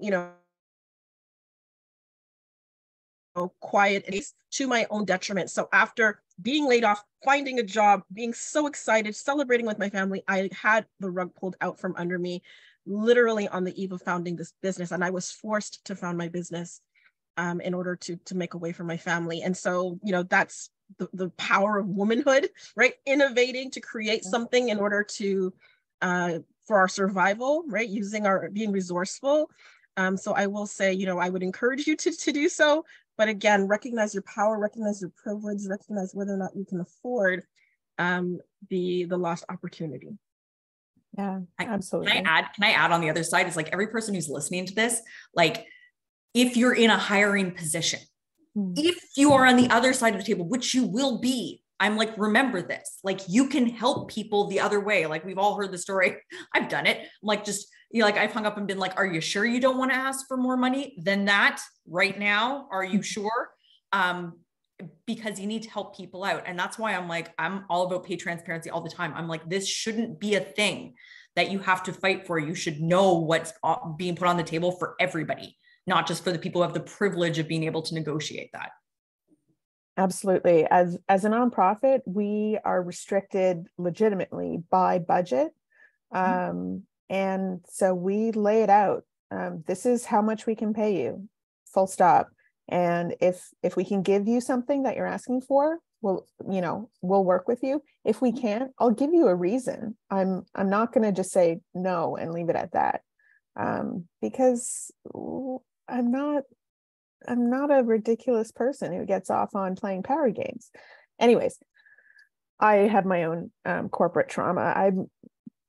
quiet to my own detriment. So after being laid off, finding a job, being so excited, celebrating with my family, I had the rug pulled out from under me, literally on the eve of founding this business. And I was forced to found my business in order to make a way for my family. And so, that's the power of womanhood, right? Innovating to create something in order to, for our survival, right? Being resourceful. So I will say, I would encourage you to do so. But again, recognize your power, recognize your privilege, recognize whether or not you can afford the lost opportunity. Yeah, absolutely. Can I add on the other side? It's like every person who's listening to this, like if you're in a hiring position, if you are on the other side of the table, which you will be, I'm like, remember this, like you can help people the other way. Like we've all heard the story. I've done it. Like just, like I've hung up and been like, are you sure you don't want to ask for more money than that right now? Are you sure? Because you need to help people out. And that's why I'm all about pay transparency all the time. I'm like, this shouldn't be a thing that you have to fight for. You should know what's being put on the table for everybody, not just for the people who have the privilege of being able to negotiate that. Absolutely. As a nonprofit, we are restricted legitimately by budget. And so we lay it out. This is how much we can pay you, full stop. And if we can give you something that you're asking for, we'll work with you. If we can't, I'll give you a reason. I'm not going to just say no and leave it at that. Because I'm not a ridiculous person who gets off on playing power games. Anyways, I have my own corporate trauma.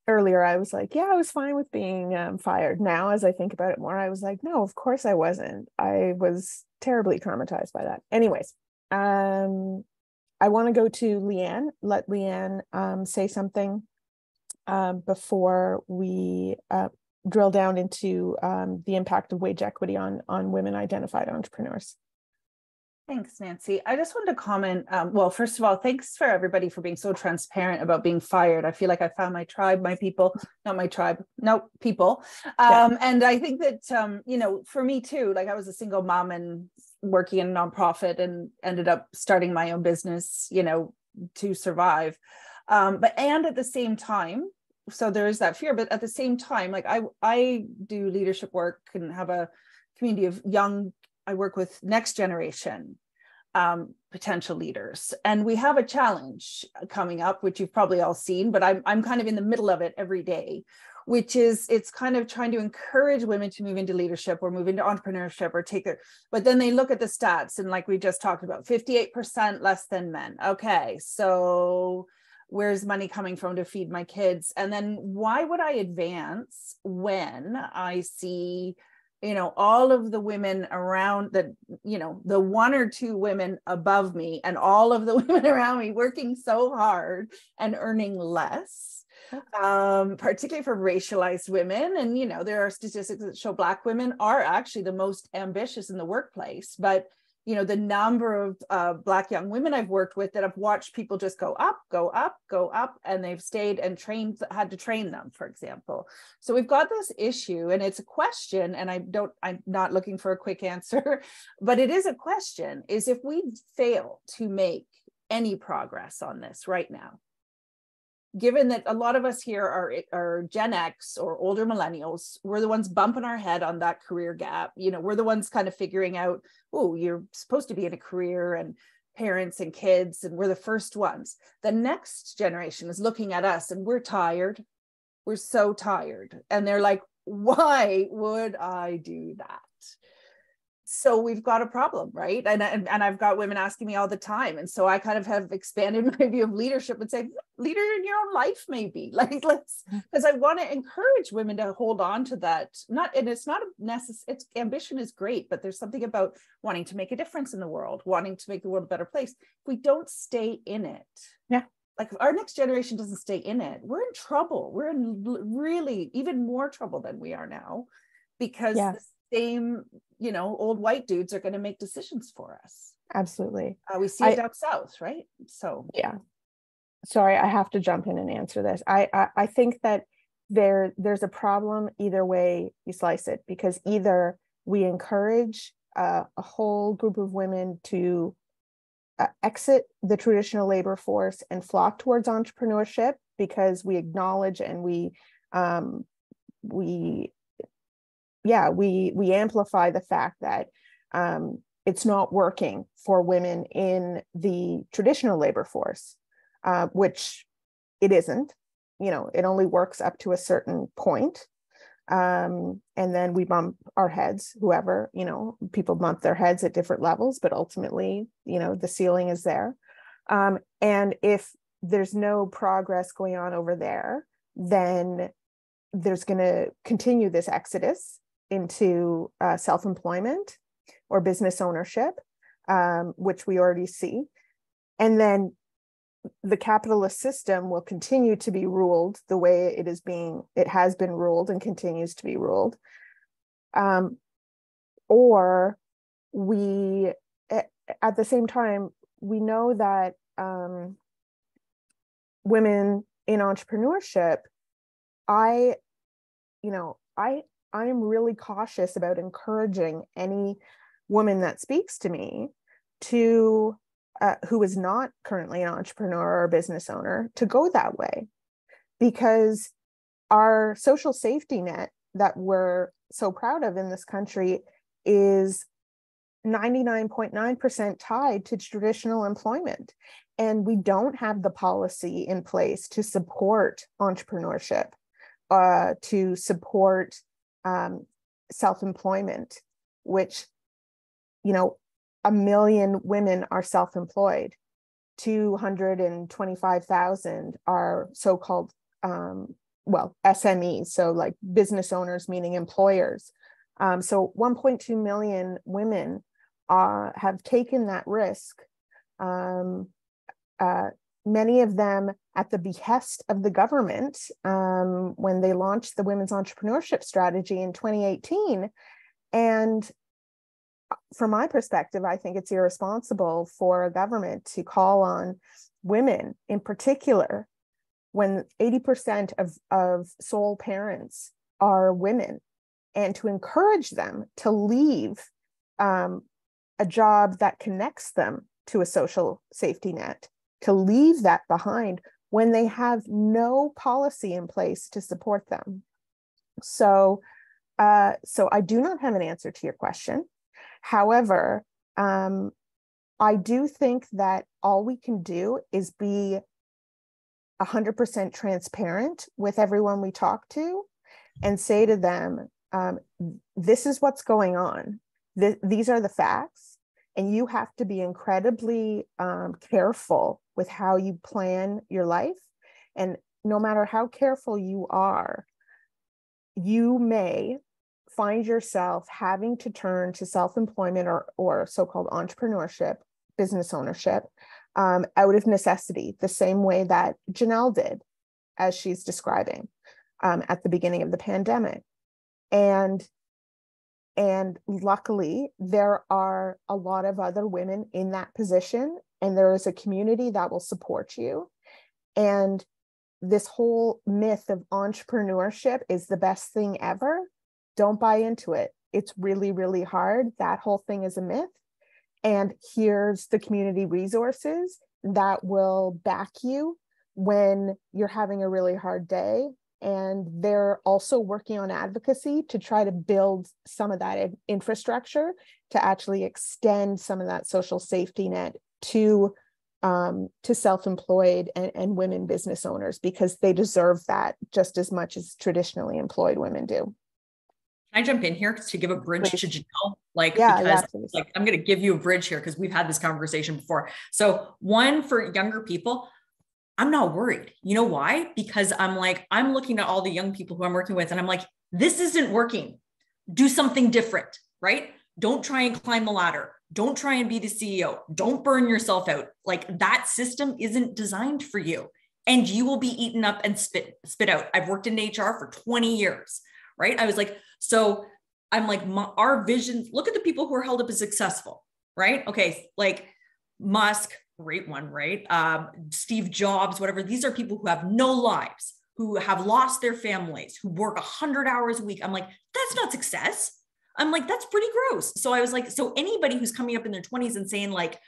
Earlier, I was like, yeah, I was fine with being fired. Now, as I think about it more, I was like, no, of course I wasn't. I was terribly traumatized by that. Anyways, I want to go to Leanne, let Leanne say something before we drill down into the impact of wage equity on women identified entrepreneurs. Thanks, Nancy. I just wanted to comment. Well, first of all, thanks for everybody for being so transparent about being fired. I feel like I found my tribe, my people, not my tribe, no, people. And I think that, for me too, like I was a single mom and working in a nonprofit and ended up starting my own business, to survive. But at the same time, so there is that fear, but at the same time, like I do leadership work and have a community of I work with next generation potential leaders. And we have a challenge coming up, which you've probably all seen, but I'm kind of in the middle of it every day, which is it's kind of trying to encourage women to move into leadership or move into entrepreneurship or but then they look at the stats and like we just talked about, 58% less than men. Okay, so where's money coming from to feed my kids? And then why would I advance when I see all of the women around that, the one or two women above me and all of the women around me working so hard and earning less, particularly for racialized women. And, there are statistics that show Black women are actually the most ambitious in the workplace. But, the number of Black young women I've worked with that have watched people just go up, and they've stayed and had to train them, for example. So we've got this issue and it's a question, and I'm not looking for a quick answer, but it is a question, is if we fail to make any progress on this right now, given that a lot of us here are Gen X or older millennials, we're the ones bumping our head on that career gap. We're the ones kind of figuring out, oh, you're supposed to be in a career and parents and kids, and we're the first ones. The next generation is looking at us and we're tired. We're so tired. And they're like, why would I do that? so we've got a problem, right? And I've got women asking me all the time. And so I kind of have expanded my view of leadership and say, leader in your own life, maybe. Like, let's, because I want to encourage women to hold on to that. And it's not necessary, it's ambition is great, but there's something about wanting to make a difference in the world, wanting to make the world a better place. If we don't stay in it, like if our next generation doesn't stay in it, we're in trouble. We're in really even more trouble than we are now, because the same, old white dudes are going to make decisions for us. Absolutely. We see it down south, right? So yeah. Sorry, I have to jump in and answer this. I think that there's a problem either way you slice it, because either we encourage a whole group of women to exit the traditional labor force and flock towards entrepreneurship, because we acknowledge and we amplify the fact that it's not working for women in the traditional labor force, which it isn't. It only works up to a certain point. And then we bump our heads, whoever, people bump their heads at different levels, but ultimately, the ceiling is there. And if there's no progress going on over there, then there's going to continue this exodus into self-employment or business ownership, which we already see. And then the capitalist system will continue to be ruled the way it has been ruled and continues to be ruled. Or we, at the same time, we know that women in entrepreneurship, I'm really cautious about encouraging any woman that speaks to me to who is not currently an entrepreneur or business owner to go that way, because our social safety net that we're so proud of in this country is 99.9% tied to traditional employment. And we don't have the policy in place to support entrepreneurship, to support self-employment, which, 1 million women are self-employed, 225,000 are so-called, SMEs, so like business owners, meaning employers. So 1.2 million women have taken that risk, many of them at the behest of the government when they launched the Women's Entrepreneurship Strategy in 2018. And from my perspective, I think it's irresponsible for a government to call on women in particular, when 80% of sole parents are women, and to encourage them to leave a job that connects them to a social safety net, to leave that behind when they have no policy in place to support them. So I do not have an answer to your question. However, I do think that all we can do is be 100% transparent with everyone we talk to and say to them, this is what's going on. These are the facts, and you have to be incredibly careful with how you plan your life. And no matter how careful you are, you may find yourself having to turn to self-employment or so-called entrepreneurship, business ownership, out of necessity, the same way that Janelle did, as she's describing at the beginning of the pandemic. And luckily, there are a lot of other women in that position, and there is a community that will support you. And this whole myth of entrepreneurship is the best thing ever. Don't buy into it. It's really, really hard. That whole thing is a myth. And here's the community resources that will back you when you're having a really hard day. And they're also working on advocacy to try to build some of that infrastructure to actually extend some of that social safety net to self-employed and women business owners, because they deserve that just as much as traditionally employed women do. Can I jump in here to give a bridge to Janelle? Like, Yeah, because please. like, I'm going to give you a bridge here because we've had this conversation before. So one, for younger people, I'm not worried. You know why? Because I'm looking at all the young people who I'm working with and I'm like, this isn't working. Do something different, right? Don't try and climb the ladder. Don't try and be the CEO. Don't burn yourself out. Like, that system isn't designed for you, and you will be eaten up and spit out. I've worked in HR for 20 years, right? I was like, so I'm like, our vision, look at the people who are held up as successful, right? Okay. Like Musk, great one, right? Steve Jobs, whatever. These are people who have no lives, who have lost their families, who work 100 hours a week. I'm like, that's not success. I'm like, that's pretty gross. So I was like, so anybody who's coming up in their 20s and saying like,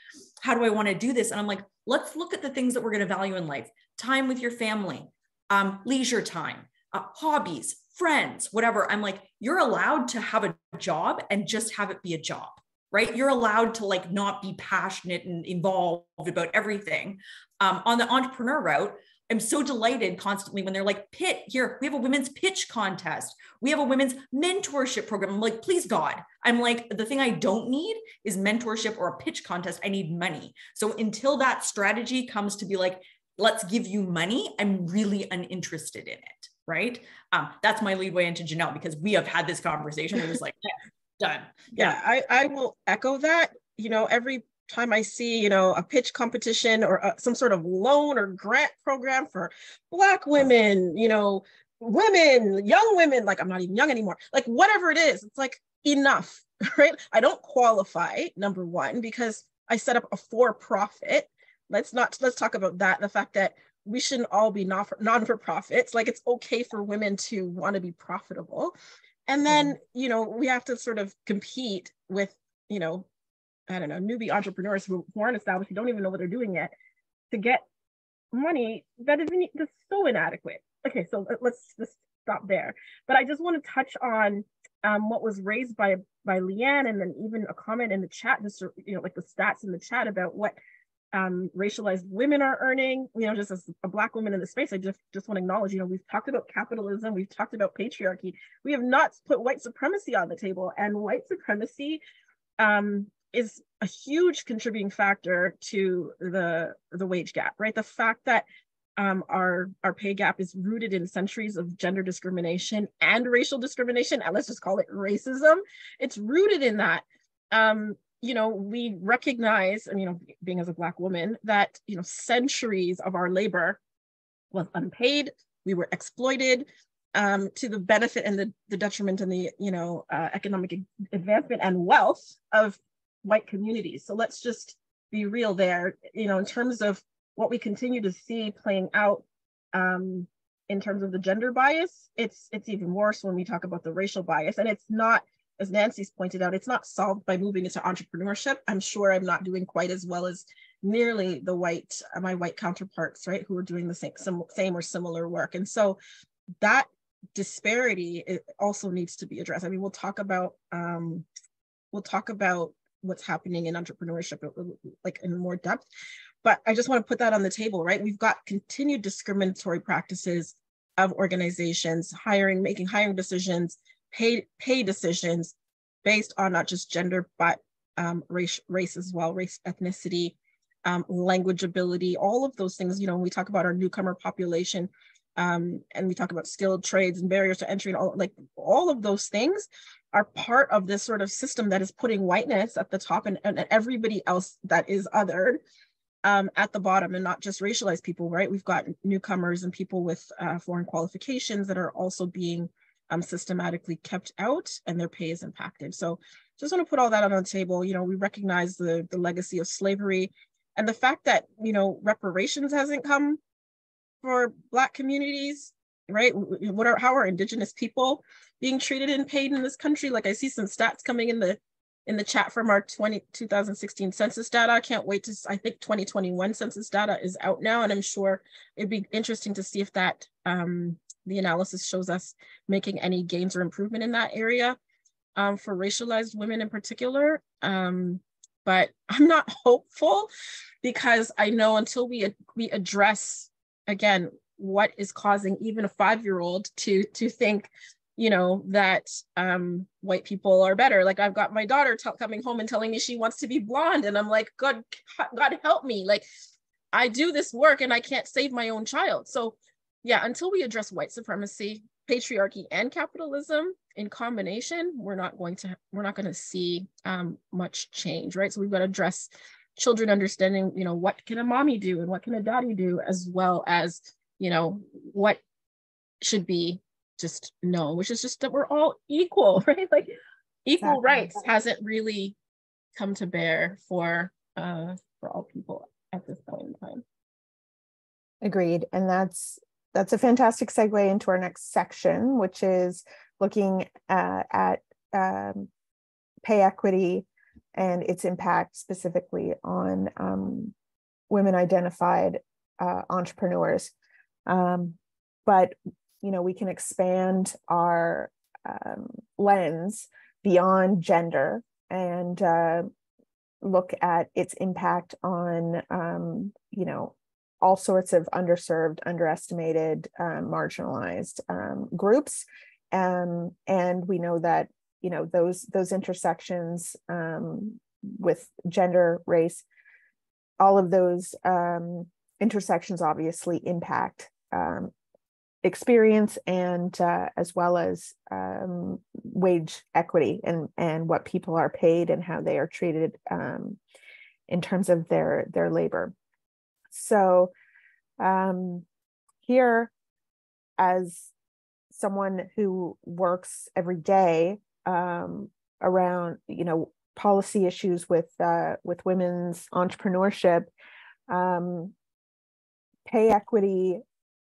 how do I want to do this? And I'm like, let's look at the things that we're going to value in life. Time with your family, leisure time, hobbies, friends, whatever. I'm like, you're allowed to have a job and just have it be a job, right? You're allowed to like not be passionate and involved about everything. On the entrepreneur route, I'm so delighted constantly when they're like, here, we have a women's pitch contest. We have a women's mentorship program. I'm like, please God. I'm like, the thing I don't need is mentorship or a pitch contest. I need money. So until that strategy comes to be like, let's give you money, I'm really uninterested in it, right? That's my lead way into Janelle, because we have had this conversation. It was like, yeah, done. Yeah, I will echo that. You know, every time I see, you know, a pitch competition or some sort of loan or grant program for Black women, you know, women, young women, like I'm not even young anymore, like whatever it is, it's like enough, right? I don't qualify, number one, because I set up a for-profit. Let's talk about that. The fact that we shouldn't all be non-for-profits. Like, it's okay for women to want to be profitable. And then, you know, we have to sort of compete with, you know, I don't know, newbie entrepreneurs who aren't established, who don't even know what they're doing yet, to get money that is that's so inadequate. Okay, so let's just stop there. But I just want to touch on what was raised by Leanne, and then even a comment in the chat, just, you know, like the stats in the chat about what racialized women are earning. You know, just as a Black woman in the space, I just want to acknowledge, you know, we've talked about capitalism, we've talked about patriarchy, we have not put white supremacy on the table, and white supremacy is a huge contributing factor to the wage gap, right? The fact that our pay gap is rooted in centuries of gender discrimination and racial discrimination, and let's just call it racism. It's rooted in that. You know, we recognize, and, you know, being as a Black woman, that, you know, centuries of our labor was unpaid. We were exploited to the benefit and the detriment and the, you know, economic advancement and wealth of white communities. So let's just be real there. You know, in terms of what we continue to see playing out in terms of the gender bias, it's even worse when we talk about the racial bias. And it's not, as Nancy's pointed out, it's not solved by moving into entrepreneurship. I'm sure I'm not doing quite as well as nearly the my white counterparts, right, who are doing the same or similar work. And so that disparity, it also needs to be addressed. I mean, we'll talk about what's happening in entrepreneurship like in more depth, but I just want to put that on the table, right? We've got continued discriminatory practices of organizations making hiring decisions, pay decisions based on not just gender, but race as well, race, ethnicity, language ability, all of those things. You know, when we talk about our newcomer population, and we talk about skilled trades and barriers to entry, and all of those things are part of this sort of system that is putting whiteness at the top and everybody else that is othered at the bottom, and not just racialized people, right? We've got newcomers and people with foreign qualifications that are also being systematically kept out, and their pay is impacted. So just want to put all that on the table. You know, we recognize the legacy of slavery, and the fact that, you know, reparations hasn't come for Black communities, right? How are Indigenous people being treated and paid in this country? Like, I see some stats coming in the chat from our 2016 census data. I can't wait to, I think 2021 census data is out now, and I'm sure it'd be interesting to see if that the analysis shows us making any gains or improvement in that area for racialized women in particular. But I'm not hopeful, because I know until we address, again, what is causing even a 5-year-old to think you know, that white people are better. Like I've got my daughter coming home and telling me she wants to be blonde. And I'm like, God help me. Like I do this work and I can't save my own child. So yeah, until we address white supremacy, patriarchy, and capitalism in combination, we're not going to see much change, right? So we've got to address children understanding, you know, what can a mommy do and what can a daddy do, as well as, you know, what should be just known, which is just that we're all equal, right? Like equal rights hasn't really come to bear for all people at this point in time. Agreed. And that's a fantastic segue into our next section, which is looking at pay equity and its impact specifically on women identified entrepreneurs. But, you know, we can expand our lens beyond gender and look at its impact on, you know, all sorts of underserved, underestimated, marginalized groups. And we know that, you know, those intersections with gender, race, all of those intersections obviously impact experience and as well as wage equity and what people are paid and how they are treated in terms of their labor. So here, as someone who works every day around, you know, policy issues with women's entrepreneurship, pay equity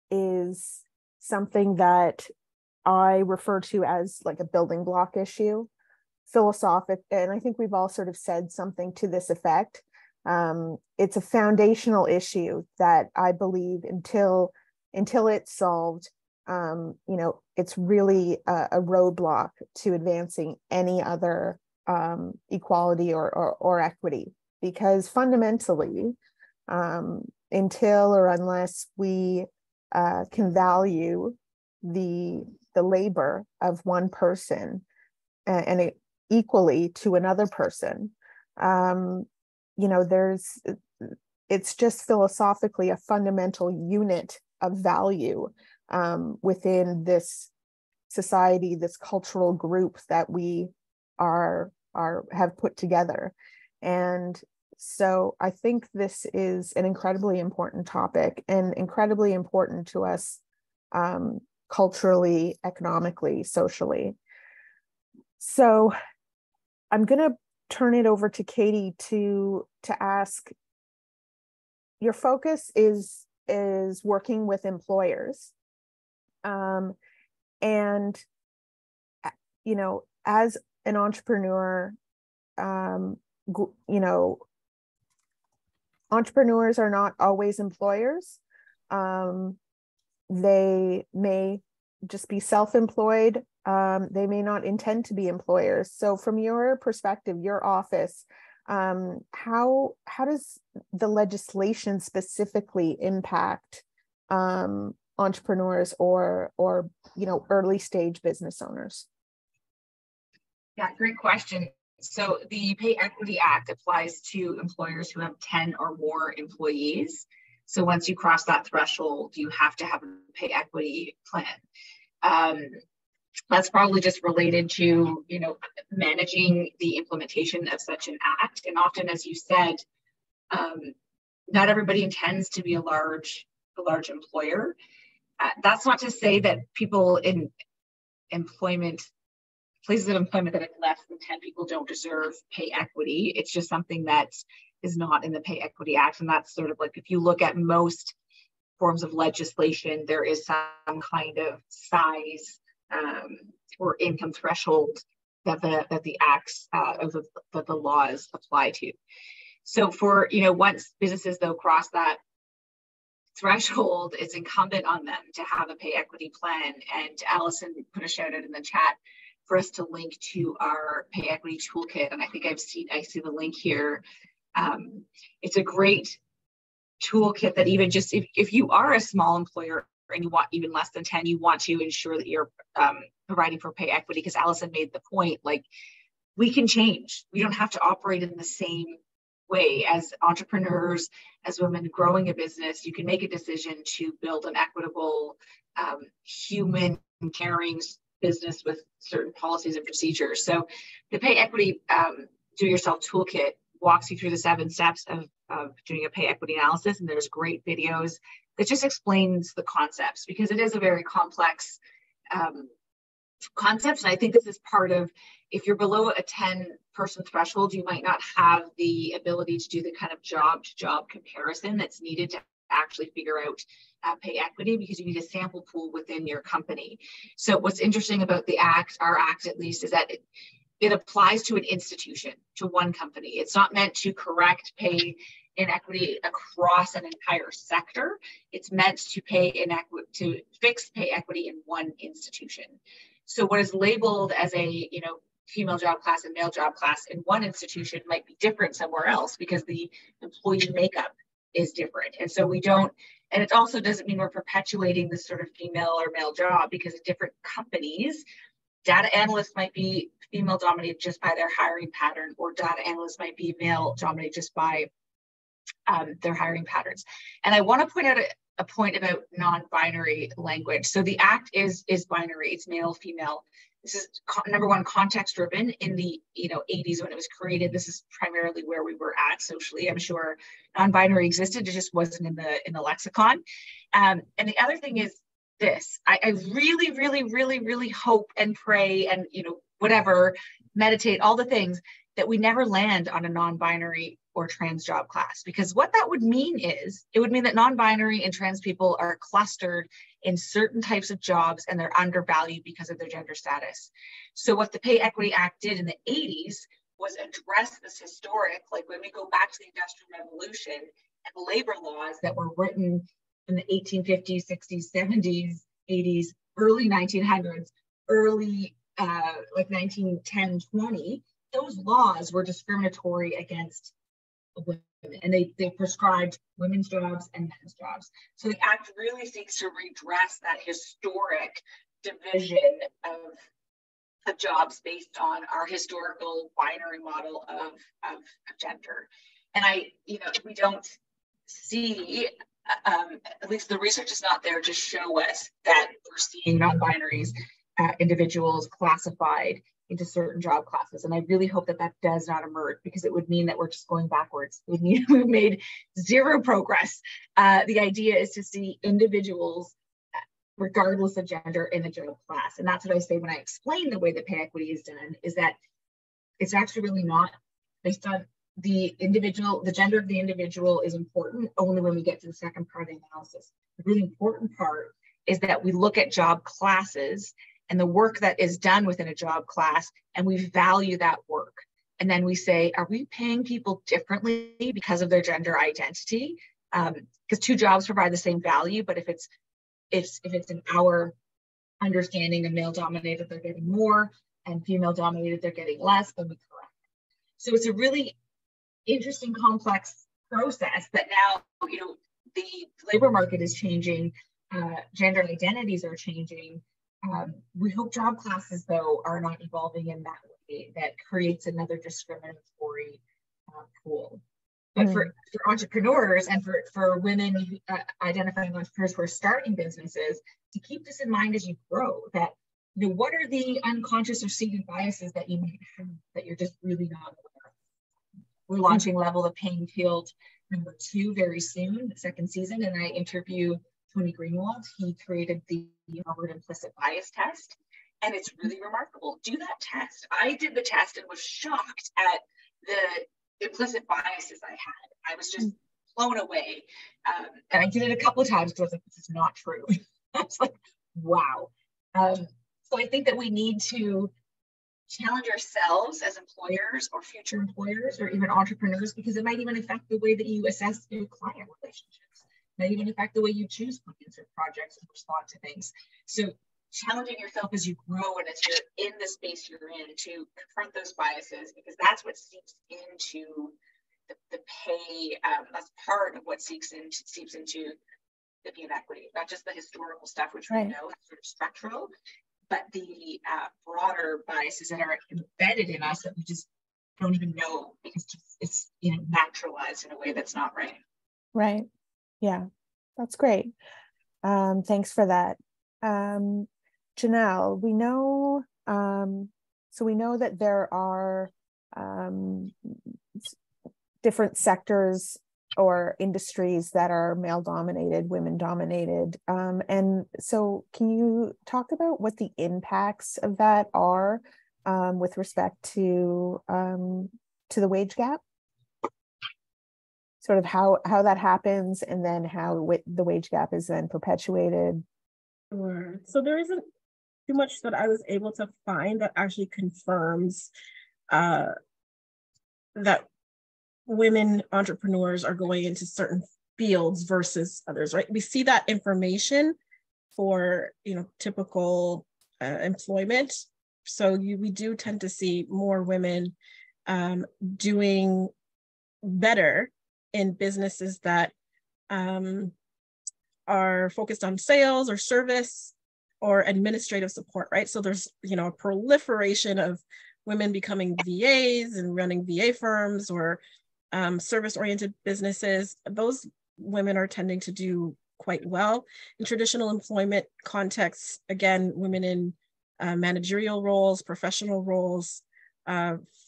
is something that I refer to as like a building block issue, philosophic, and I think we've all sort of said something to this effect. It's a foundational issue that I believe until it's solved, you know, it's really a roadblock to advancing any other equality or equity, because fundamentally, until or unless we can value the labor of one person and equally to another person, you know, it's just philosophically a fundamental unit of value within this society, this cultural group that we have put together. And so I think this is an incredibly important topic and incredibly important to us culturally, economically, socially. So I'm going to turn it over to Katie to ask, your focus is working with employers. And, you know, as an entrepreneur, you know, entrepreneurs are not always employers. They may just be self-employed. They may not intend to be employers. So from your perspective, your office, how does the legislation specifically impact entrepreneurs or you know, early stage business owners? Yeah, great question. So the Pay Equity Act applies to employers who have 10 or more employees. So once you cross that threshold, you have to have a pay equity plan. That's probably just related to, you know, managing the implementation of such an act. And often, as you said, not everybody intends to be a large employer. That's not to say that people in places of employment that have less than 10 people don't deserve pay equity. It's just something that is not in the Pay Equity Act. And that's sort of like, if you look at most forms of legislation, there is some kind of size or income threshold that the acts that the laws apply to. So for, you know, once businesses though cross that threshold, it's incumbent on them to have a pay equity plan. And Allison put a shout out in the chat for us to link to our pay equity toolkit. And I think I see the link here. It's a great toolkit that even just if you are a small employer and you want even less than 10, you want to ensure that you're providing for pay equity, because Allison made the point, like, we can change. We don't have to operate in the same way as entrepreneurs, as women growing a business. You can make a decision to build an equitable, human, caring business with certain policies and procedures. So the pay equity do-it-yourself toolkit walks you through the 7 steps of doing a pay equity analysis. And there's great videos that just explains the concepts, because it is a very complex concept. And I think this is part of, if you're below a 10-person threshold, you might not have the ability to do the kind of job-to-job comparison that's needed to actually figure out pay equity, because you need a sample pool within your company. So what's interesting about the Act, our Act at least, is that it applies to an institution, to one company. It's not meant to correct pay inequity across an entire sector. It's meant to to fix pay equity in one institution. So what is labeled as a, female job class and male job class in one institution might be different somewhere else, because the employee makeup is different. And so and it also doesn't mean we're perpetuating this sort of female or male job, because in different companies, data analysts might be female dominated just by their hiring pattern, or data analysts might be male dominated just by their hiring patterns. And I want to point out a point about non-binary language. So the Act is binary, it's male, female. This is number one, context driven. In the 80s when it was created, this is primarily where we were at socially. I'm sure non-binary existed, it just wasn't in the lexicon. And the other thing is this: I really, really, really, really hope and pray and whatever, meditate, all the things, that we never land on a non-binary or trans job class. Because what that would mean is, it would mean that non-binary and trans people are clustered in certain types of jobs, and they're undervalued because of their gender status. So what the Pay Equity Act did in the 80s was address this historic, like when we go back to the Industrial Revolution and labor laws that were written in the 1850s, 60s, 70s, 80s, early 1900s, early like 1910, 20, those laws were discriminatory against women, and they prescribed women's jobs and men's jobs. So the Act really seeks to redress that historic division of jobs based on our historical binary model of gender. And we don't see, at least the research is not there to show us that we're seeing non-binaries, individuals classified into certain job classes. And I really hope that that does not emerge, because it would mean that we're just going backwards. It would mean we've made zero progress. The idea is to see individuals, regardless of gender, in a job class. And that's what I say when I explain the way that pay equity is done, is that it's actually really not based on the individual. The gender of the individual is important only when we get to the second part of the analysis. The really important part is that we look at job classes and the work that is done within a job class, and we value that work. And then we say, are we paying people differently because of their gender identity? Because two jobs provide the same value, but if it's an hour understanding of male dominated, they're getting more, and female dominated, they're getting less, then we correct. So it's a really interesting, complex process that now, the labor market is changing, gender identities are changing. We hope job classes, though, are not evolving in that way that creates another discriminatory pool. But for entrepreneurs and for women identifying entrepreneurs who are starting businesses, to keep this in mind as you grow, that what are the unconscious or seated biases that you might have that you're just really not aware of. We're launching Level the Playing Field #2 very soon, the second season, and I interview Tony Greenwald. He created the Harvard implicit bias test, and it's really remarkable. Do that test. I did the test and was shocked at the implicit biases I had. I was just blown away. And I did it a couple of times because I was like, this is not true. I was like, wow. So I think that we need to challenge ourselves as employers or future employers or even entrepreneurs, because it might even affect the way that you assess your client relationships. Might even affect the way you choose clients or projects and respond to things. So challenging yourself as you grow and as you're in the space you're in to confront those biases, because that's what seeps into the pay. That's part of what seeps into the pay inequity, not just the historical stuff, which we know is sort of structural, but the broader biases that are embedded in us that we just don't even know because it's naturalized in a way that's not right. Right. Yeah, that's great. Thanks for that. Janelle, we know, so we know that there are different sectors or industries that are male dominated, women dominated. And so can you talk about what the impacts of that are with respect to the wage gap? Sort of how that happens, and then how the wage gap is then perpetuated. Sure. So there isn't too much that I was able to find that actually confirms that women entrepreneurs are going into certain fields versus others, right? We see that information for, typical employment. So we do tend to see more women doing better in businesses that are focused on sales or service or administrative support, right? So there's, a proliferation of women becoming VAs and running VA firms or service-oriented businesses. Those women are tending to do quite well. In traditional employment contexts, again, women in managerial roles, professional roles,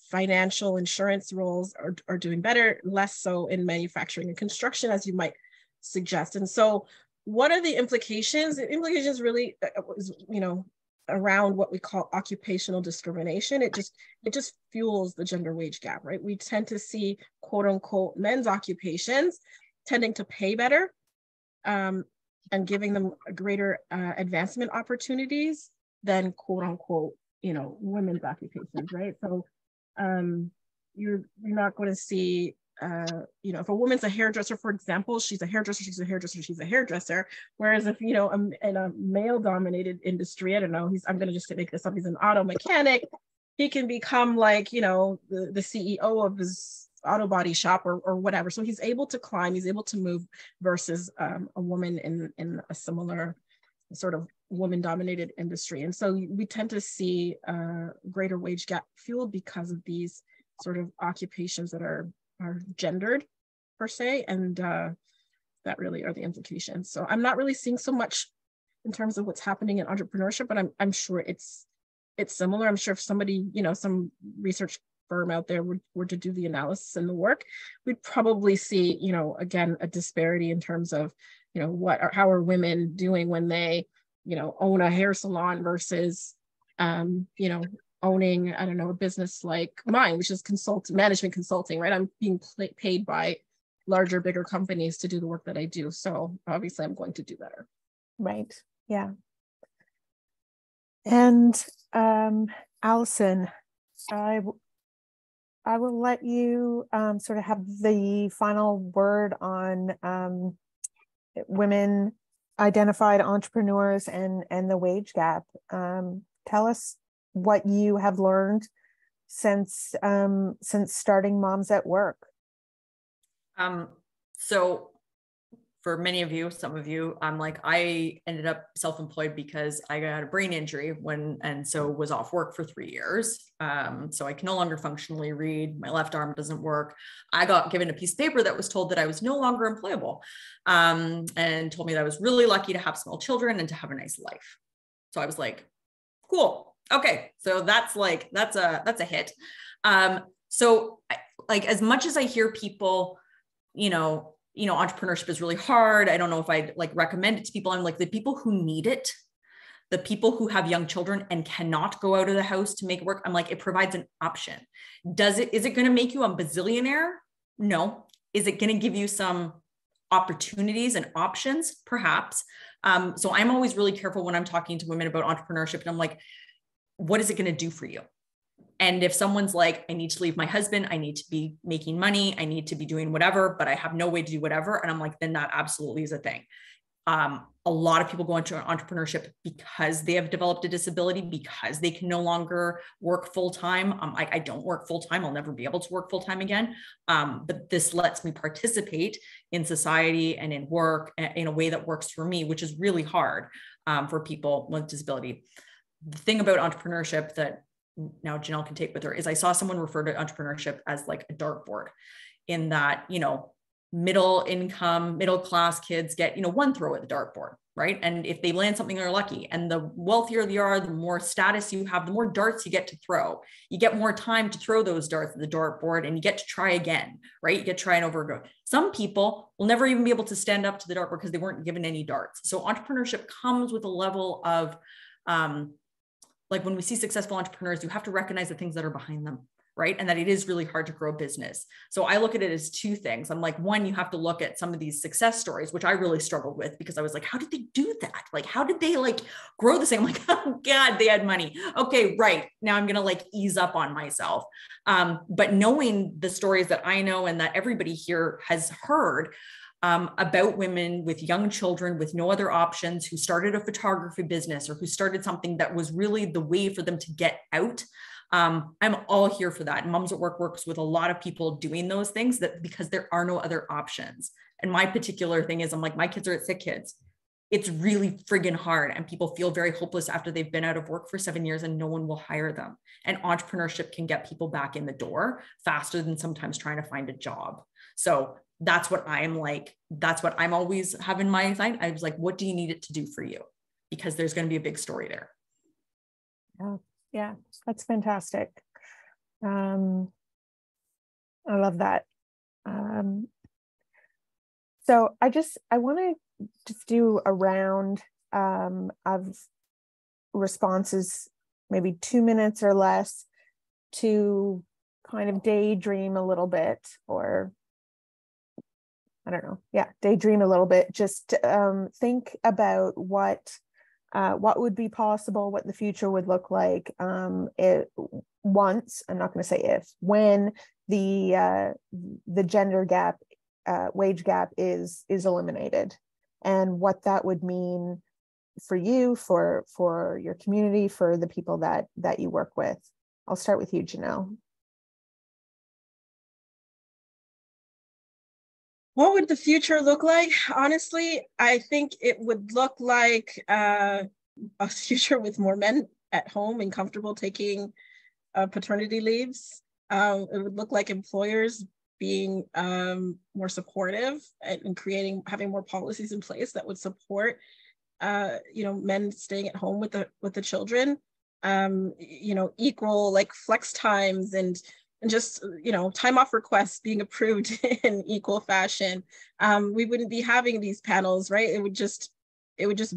financial insurance roles are doing better, less so in manufacturing and construction, as you might suggest. And so what are the implications? The implications really, around what we call occupational discrimination. It just fuels the gender wage gap, right? We tend to see quote unquote men's occupations tending to pay better and giving them a greater advancement opportunities than quote unquote, women's occupations, right? So you're not going to see, if a woman's a hairdresser, for example, she's a hairdresser. Whereas if, in a male dominated industry, I don't know, I'm going to just make this up, he's an auto mechanic, he can become like, the CEO of his auto body shop or whatever. So he's able to climb, he's able to move versus a woman in a similar sort of woman dominated industry. And so we tend to see a greater wage gap fueled because of these sort of occupations that are gendered per se, and that really are the implications. So I'm not really seeing so much in terms of what's happening in entrepreneurship, but I'm sure it's similar. I'm sure if somebody, some research firm out there were to do the analysis and the work, we'd probably see, again, a disparity in terms of, how are women doing when they, own a hair salon versus, owning, I don't know, a business like mine, which is management consulting, right? I'm being paid by larger, bigger companies to do the work that I do. So obviously I'm going to do better. Right. Yeah. And Allison, I will let you sort of have the final word on women identified entrepreneurs and the wage gap. Tell us what you have learned since starting Moms at Work. So for many of you, some of you, I ended up self-employed because I got a brain injury and so was off work for 3 years. So I can no longer functionally read. My left arm doesn't work. I got given a piece of paper that was told that I was no longer employable, and told me that I was really lucky to have small children and to have a nice life. So I was like, cool. Okay. So that's a hit. So as much as I hear people, entrepreneurship is really hard, I don't know if I'd recommend it to people. I'm like, the people who need it, the people who have young children and cannot go out of the house to make it work, I'm like, it provides an option. Is it going to make you a bazillionaire? No. Is it going to give you some opportunities and options? Perhaps. So I'm always really careful when I'm talking to women about entrepreneurship, and I'm like, what is it going to do for you? And if someone's like, I need to leave my husband, I need to be making money, I need to be doing whatever, but I have no way to do whatever. And I'm like, then that absolutely is a thing. A lot of people go into entrepreneurship because they have developed a disability, because they can no longer work full-time. I don't work full-time. I'll never be able to work full-time again. But this lets me participate in society and in work in a way that works for me, which is really hard for people with disability. the thing about entrepreneurship that now Janelle can take with her is I saw someone refer to entrepreneurship as like a dartboard, in that, you know, middle income, middle class kids get, you know, one throw at the dartboard, right? And if they land something, they're lucky. And the wealthier you are, the more status you have, the more darts you get to throw. You get more time to throw those darts at the dartboard, and you get to try again, right? You get to try and overgo. Some people will never even be able to stand up to the dartboard because they weren't given any darts. So entrepreneurship comes with a level of, like when we see successful entrepreneurs, you have to recognize the things that are behind them, right? And that it is really hard to grow business. So I look at it as two things. I'm like, one, you have to look at some of these success stories, which I really struggled with, because I was like, how did they do that? Like, how did they like grow this thing? I'm like, oh God, they had money. Okay, right. Now I'm going to like ease up on myself. But knowing the stories that I know and that everybody here has heard, about women with young children with no other options, who started a photography business or who started something that was really the way for them to get out. I'm all here for that. Moms at Work works with a lot of people doing those things, that because there are no other options. And my particular thing is, I'm like, my kids are at sick kids. It's really friggin' hard. And people feel very hopeless after they've been out of work for 7 years and no one will hire them. And entrepreneurship can get people back in the door faster than sometimes trying to find a job. So that's what I'm like, that's what I'm always have in my mind. I was like, what do you need it to do for you? Because there's going to be a big story there. Yeah, that's fantastic. I love that. So I want to just do a round of responses, maybe 2 minutes or less, to kind of daydream a little bit, or I don't know. Yeah, daydream a little bit. Just think about what would be possible, what the future would look like once, I'm not going to say if, when the gender gap, wage gap is eliminated, and what that would mean for you, for your community, for the people that you work with. I'll start with you, Janelle. What would the future look like? Honestly, I think it would look like a future with more men at home and comfortable taking paternity leaves. It would look like employers being more supportive and having more policies in place that would support, men staying at home with the children. Equal like flex times and just, time off requests being approved in equal fashion. We wouldn't be having these panels, right? It would just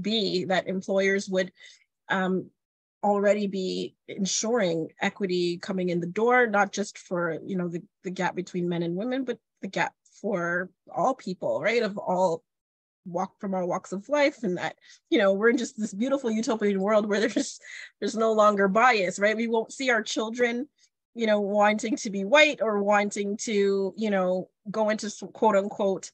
be that employers would already be ensuring equity coming in the door, not just for, the gap between men and women, but the gap for all people, right? Of all from our walks of life, and that, we're in just this beautiful utopian world where there's no longer bias, right? We won't see our children wanting to be white or wanting to, go into some quote unquote,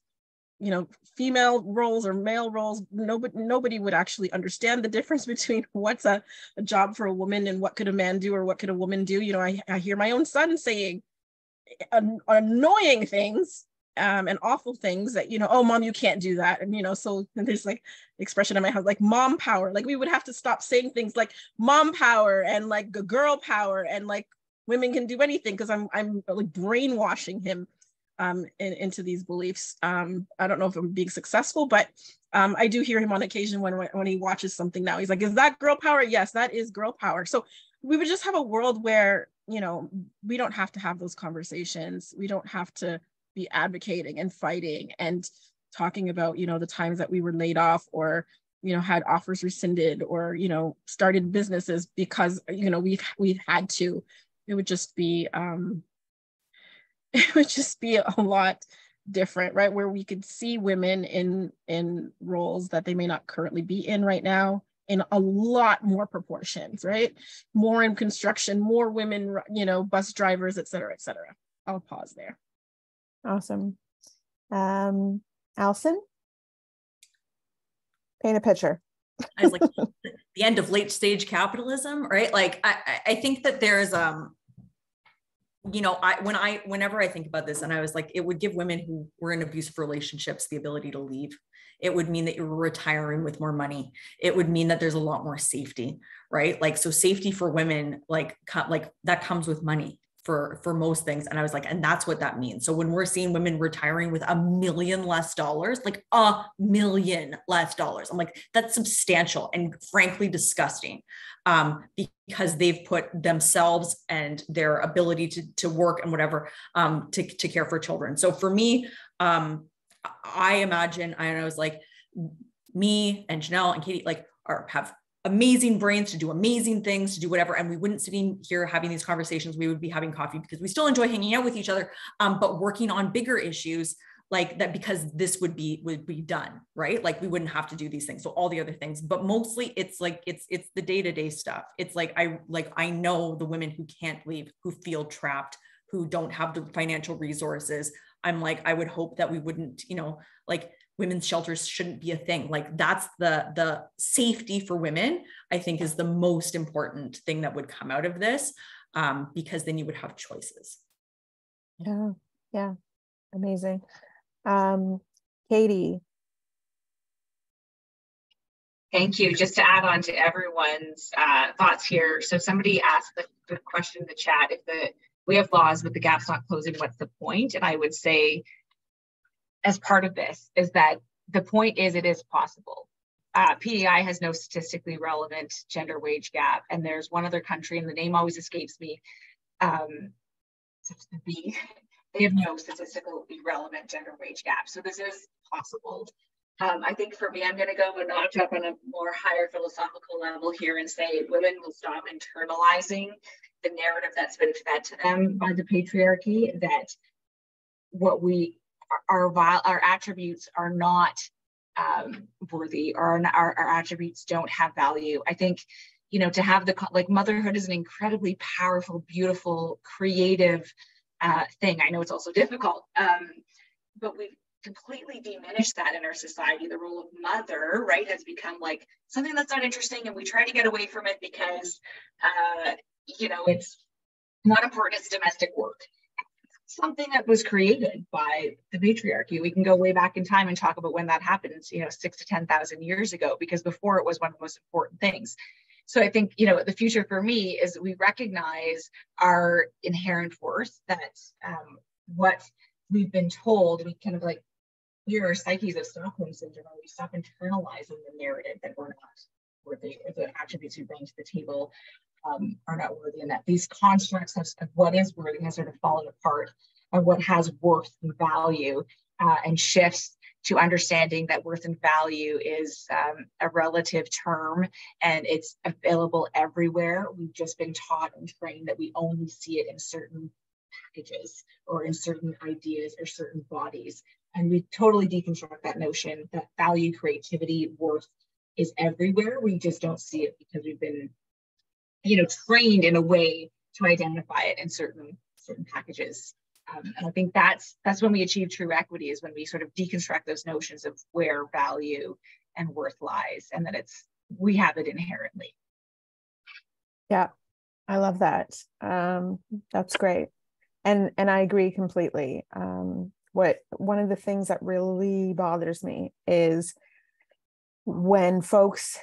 female roles or male roles. Nobody would actually understand the difference between what's a job for a woman and what could a man do or what could a woman do. I hear my own son saying annoying things and awful things that, oh, mom, you can't do that. And, so there's like expression I might have like mom power. Like we would have to stop saying things like mom power and like girl power and like women can do anything, because I'm like brainwashing him into these beliefs. I don't know if I'm being successwe, but I do hear him on occasion when he watches something now. He's like, is that girl power? Yes, that is girl power. So we would just have a world where, we don't have to have those conversations. We don't have to be advocating and fighting and talking about, the times that we were laid off or, had offers rescinded or, started businesses because, we've had to. It would just be a lot different, right? Where we could see women in roles that they may not currently be in right now in a lot more proportions, right? More in construction, more women, bus drivers, et cetera, et cetera. I'll pause there. Awesome. Alison, paint a picture. I was like, the end of late stage capitalism, right? Like, I think that there's, you know, whenever I think about this, and I was like, it would give women who were in abusive relationships the ability to leave. It would mean that you're retiring with more money. It would mean that there's a lot more safety, right? Like, so safety for women, like that comes with money for most things. And I was like, and that's what that means. So when we're seeing women retiring with $1 million less, like $1 million less, I'm like, that's substantial and frankly disgusting, because they've put themselves and their ability to work and whatever, to care for children. So for me, I imagine, I was like, me and Janelle and Katie, like, have amazing brains to do amazing things, to do whatever. And we wouldn't sitting here having these conversations. We would be having coffee because we still enjoy hanging out with each other, but working on bigger issues like that, because this would be done, right? Like we wouldn't have to do these things. So all the other things, but mostly it's like, it's the day-to-day stuff. It's like, I know the women who can't leave, who feel trapped, who don't have the financial resources. I'm like, I would hope that we wouldn't, you know, like women's shelters shouldn't be a thing. Like that's the safety for women, I think, is the most important thing that would come out of this, because then you would have choices. Yeah. Amazing. Katie. Thank you. Just to add on to everyone's thoughts here. So somebody asked the question in the chat, if we have laws, but the gap's not closing, what's the point? And I would say, as part of this, is that the point is it is possible. PEI has no statistically relevant gender wage gap. And there's one other country, and the name always escapes me, they have no statistically relevant gender wage gap. So this is possible. I think for me, I'm going to go a notch up on a more higher philosophical level here and say women will stop internalizing the narrative that's been fed to them by the patriarchy, that our attributes are not worthy, or our attributes don't have value. I think, you know, to have motherhood is an incredibly powerful, beautiful, creative thing. I know it's also difficult, but we've completely diminished that in our society. The role of mother, right, has become like something that's not interesting, and we try to get away from it because, you know, it's not important. It's domestic work. Something that was created by the patriarchy. We can go way back in time and talk about when that happened, you know, 6,000 to 10,000 years ago, because before it was one of the most important things. So I think, you know, the future for me is we recognize our inherent worth, that what we've been told, we kind of like, we're our psyches of Stockholm syndrome, and we stop internalizing the narrative that we're not worthy, or the attributes we bring to the table are not worthy, and that these constructs of what is worthy has sort of fallen apart, and what has worth and value, and shifts to understanding that worth and value is a relative term, and it's available everywhere. We've just been taught and trained that we only see it in certain packages, or in certain ideas, or certain bodies. And we totally deconstruct that notion that value, creativity, worth is everywhere. We just don't see it because we've been, you know, trained in a way to identify it in certain packages. And I think that's when we achieve true equity, is when we sort of deconstruct those notions of where value and worth lies, and that we have it inherently. Yeah, I love that. That's great. And I agree completely. One of the things that really bothers me is when folks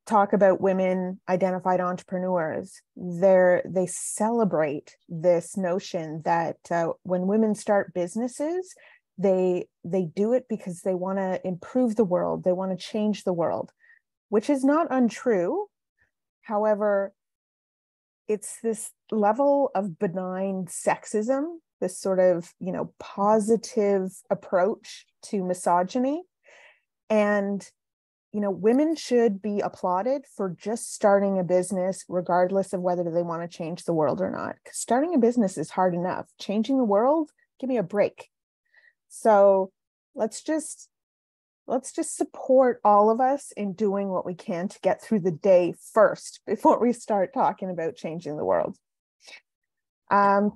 talk about women identified entrepreneurs, they celebrate this notion that when women start businesses, they do it because they want to improve the world, they want to change the world, which is not untrue. However, it's this level of benign sexism, this sort of, you know, positive approach to misogyny. And, you know, women should be applauded for just starting a business, regardless of whether they want to change the world or not. Because starting a business is hard enough. Changing the world, give me a break. So let's just support all of us in doing what we can to get through the day first before we start talking about changing the world. Can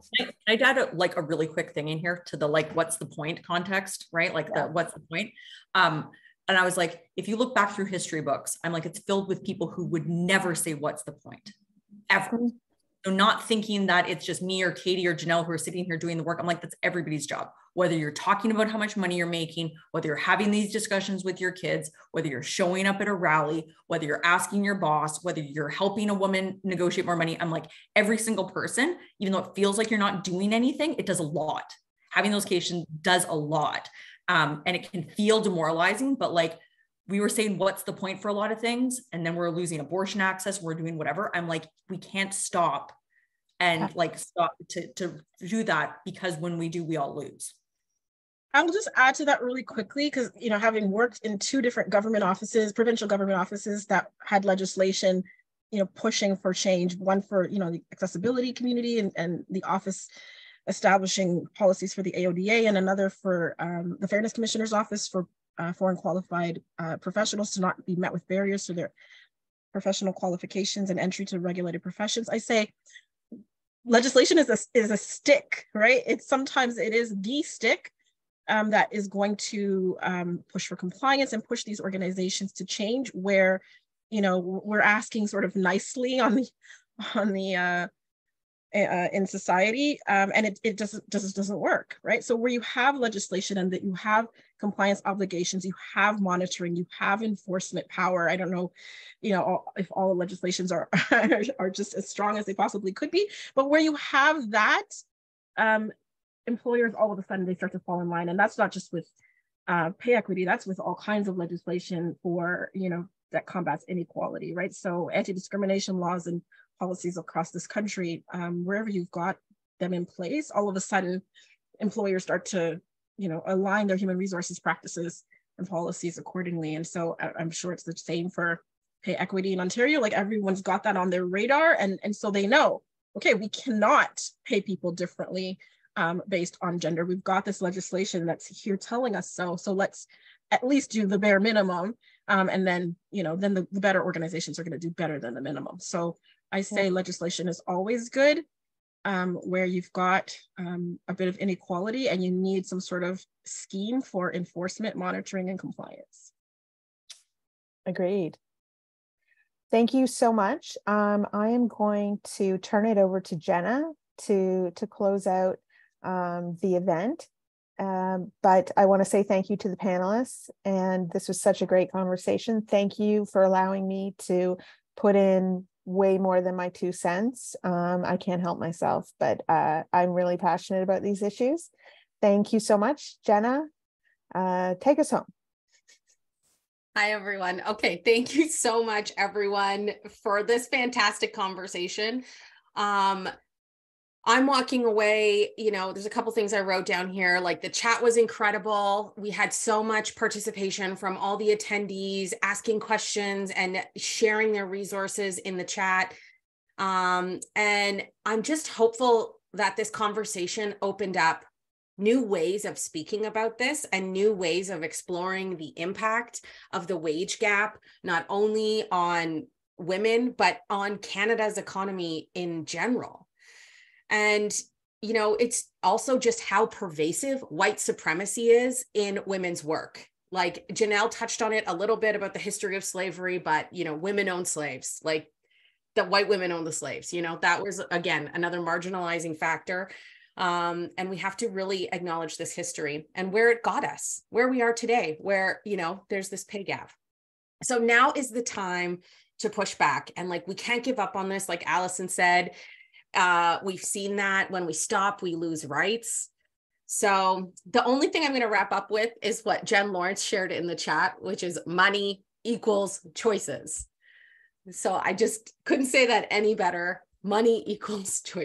I add a really quick thing in here to the what's the point context, right? What's the point? And I was like, if you look back through history books, I'm like, it's filled with people who would never say, what's the point? Ever. So not thinking that it's just me or Katie or Janelle who are sitting here doing the work. I'm like, that's everybody's job. Whether you're talking about how much money you're making, whether you're having these discussions with your kids, whether you're showing up at a rally, whether you're asking your boss, whether you're helping a woman negotiate more money. I'm like, every single person, even though it feels like you're not doing anything, it does a lot. Having those occasions does a lot. And it can feel demoralizing, but like we were saying, what's the point for a lot of things? And then we're losing abortion access. We're doing whatever. I'm like, we can't stop and like stop to do that, because when we do, we all lose. I'll just add to that really quickly, because, you know, having worked in 2 different government offices, provincial government offices that had legislation, you know, pushing for change, one for, you know, the accessibility community and the office establishing policies for the AODA, and another for the Fairness Commissioner's Office for foreign qualified professionals to not be met with barriers to their professional qualifications and entry to regulated professions. I say legislation is a stick, right? Sometimes it is the stick that is going to push for compliance and push these organizations to change, where, you know, we're asking sort of nicely on the in society, and it just doesn't work, right? So where you have legislation and that you have compliance obligations, you have monitoring, you have enforcement power. I don't know, you know, if all legislations are are just as strong as they possibly could be, but where you have that, employers all of a sudden they start to fall in line, and that's not just with pay equity. That's with all kinds of legislation for, you know, that combats inequality, right? So anti-discrimination laws and policies across this country, wherever you've got them in place, all of a sudden employers start to, you know, align their human resources practices and policies accordingly. And so I'm sure it's the same for pay equity in Ontario. Like, everyone's got that on their radar, and so they know, okay, we cannot pay people differently based on gender. We've got this legislation that's here telling us so let's at least do the bare minimum, and then, you know, then the better organizations are going to do better than the minimum. So I say legislation is always good where you've got a bit of inequality and you need some sort of scheme for enforcement, monitoring, and compliance. Agreed. Thank you so much. I am going to turn it over to Jenna to close out the event. But I want to say thank you to the panelists, and this was such a great conversation. Thank you for allowing me to put in way more than my 2 cents. I can't help myself, but I'm really passionate about these issues. Thank you so much. Jenna, take us home. Hi, everyone. Okay, thank you so much, everyone, for this fantastic conversation. I'm walking away, you know, there's a couple things I wrote down here, like the chat was incredible. We had so much participation from all the attendees, asking questions and sharing their resources in the chat. And I'm just hopeful that this conversation opened up new ways of speaking about this and new ways of exploring the impact of the wage gap, not only on women, but on Canada's economy in general. And, you know, it's also just how pervasive white supremacy is in women's work. Like Janelle touched on it a little bit about the history of slavery, but, you know, women own slaves, like the white women own the slaves, you know, that was, again, another marginalizing factor. And we have to really acknowledge this history and where it got us, where we are today, where, you know, there's this pay gap. So now is the time to push back. And like, we can't give up on this. Like Allison said, we've seen that when we stop, we lose rights. So the only thing I'm going to wrap up with is what Jen Lawrence shared in the chat, which is money equals choices. So I just couldn't say that any better. Money equals choices.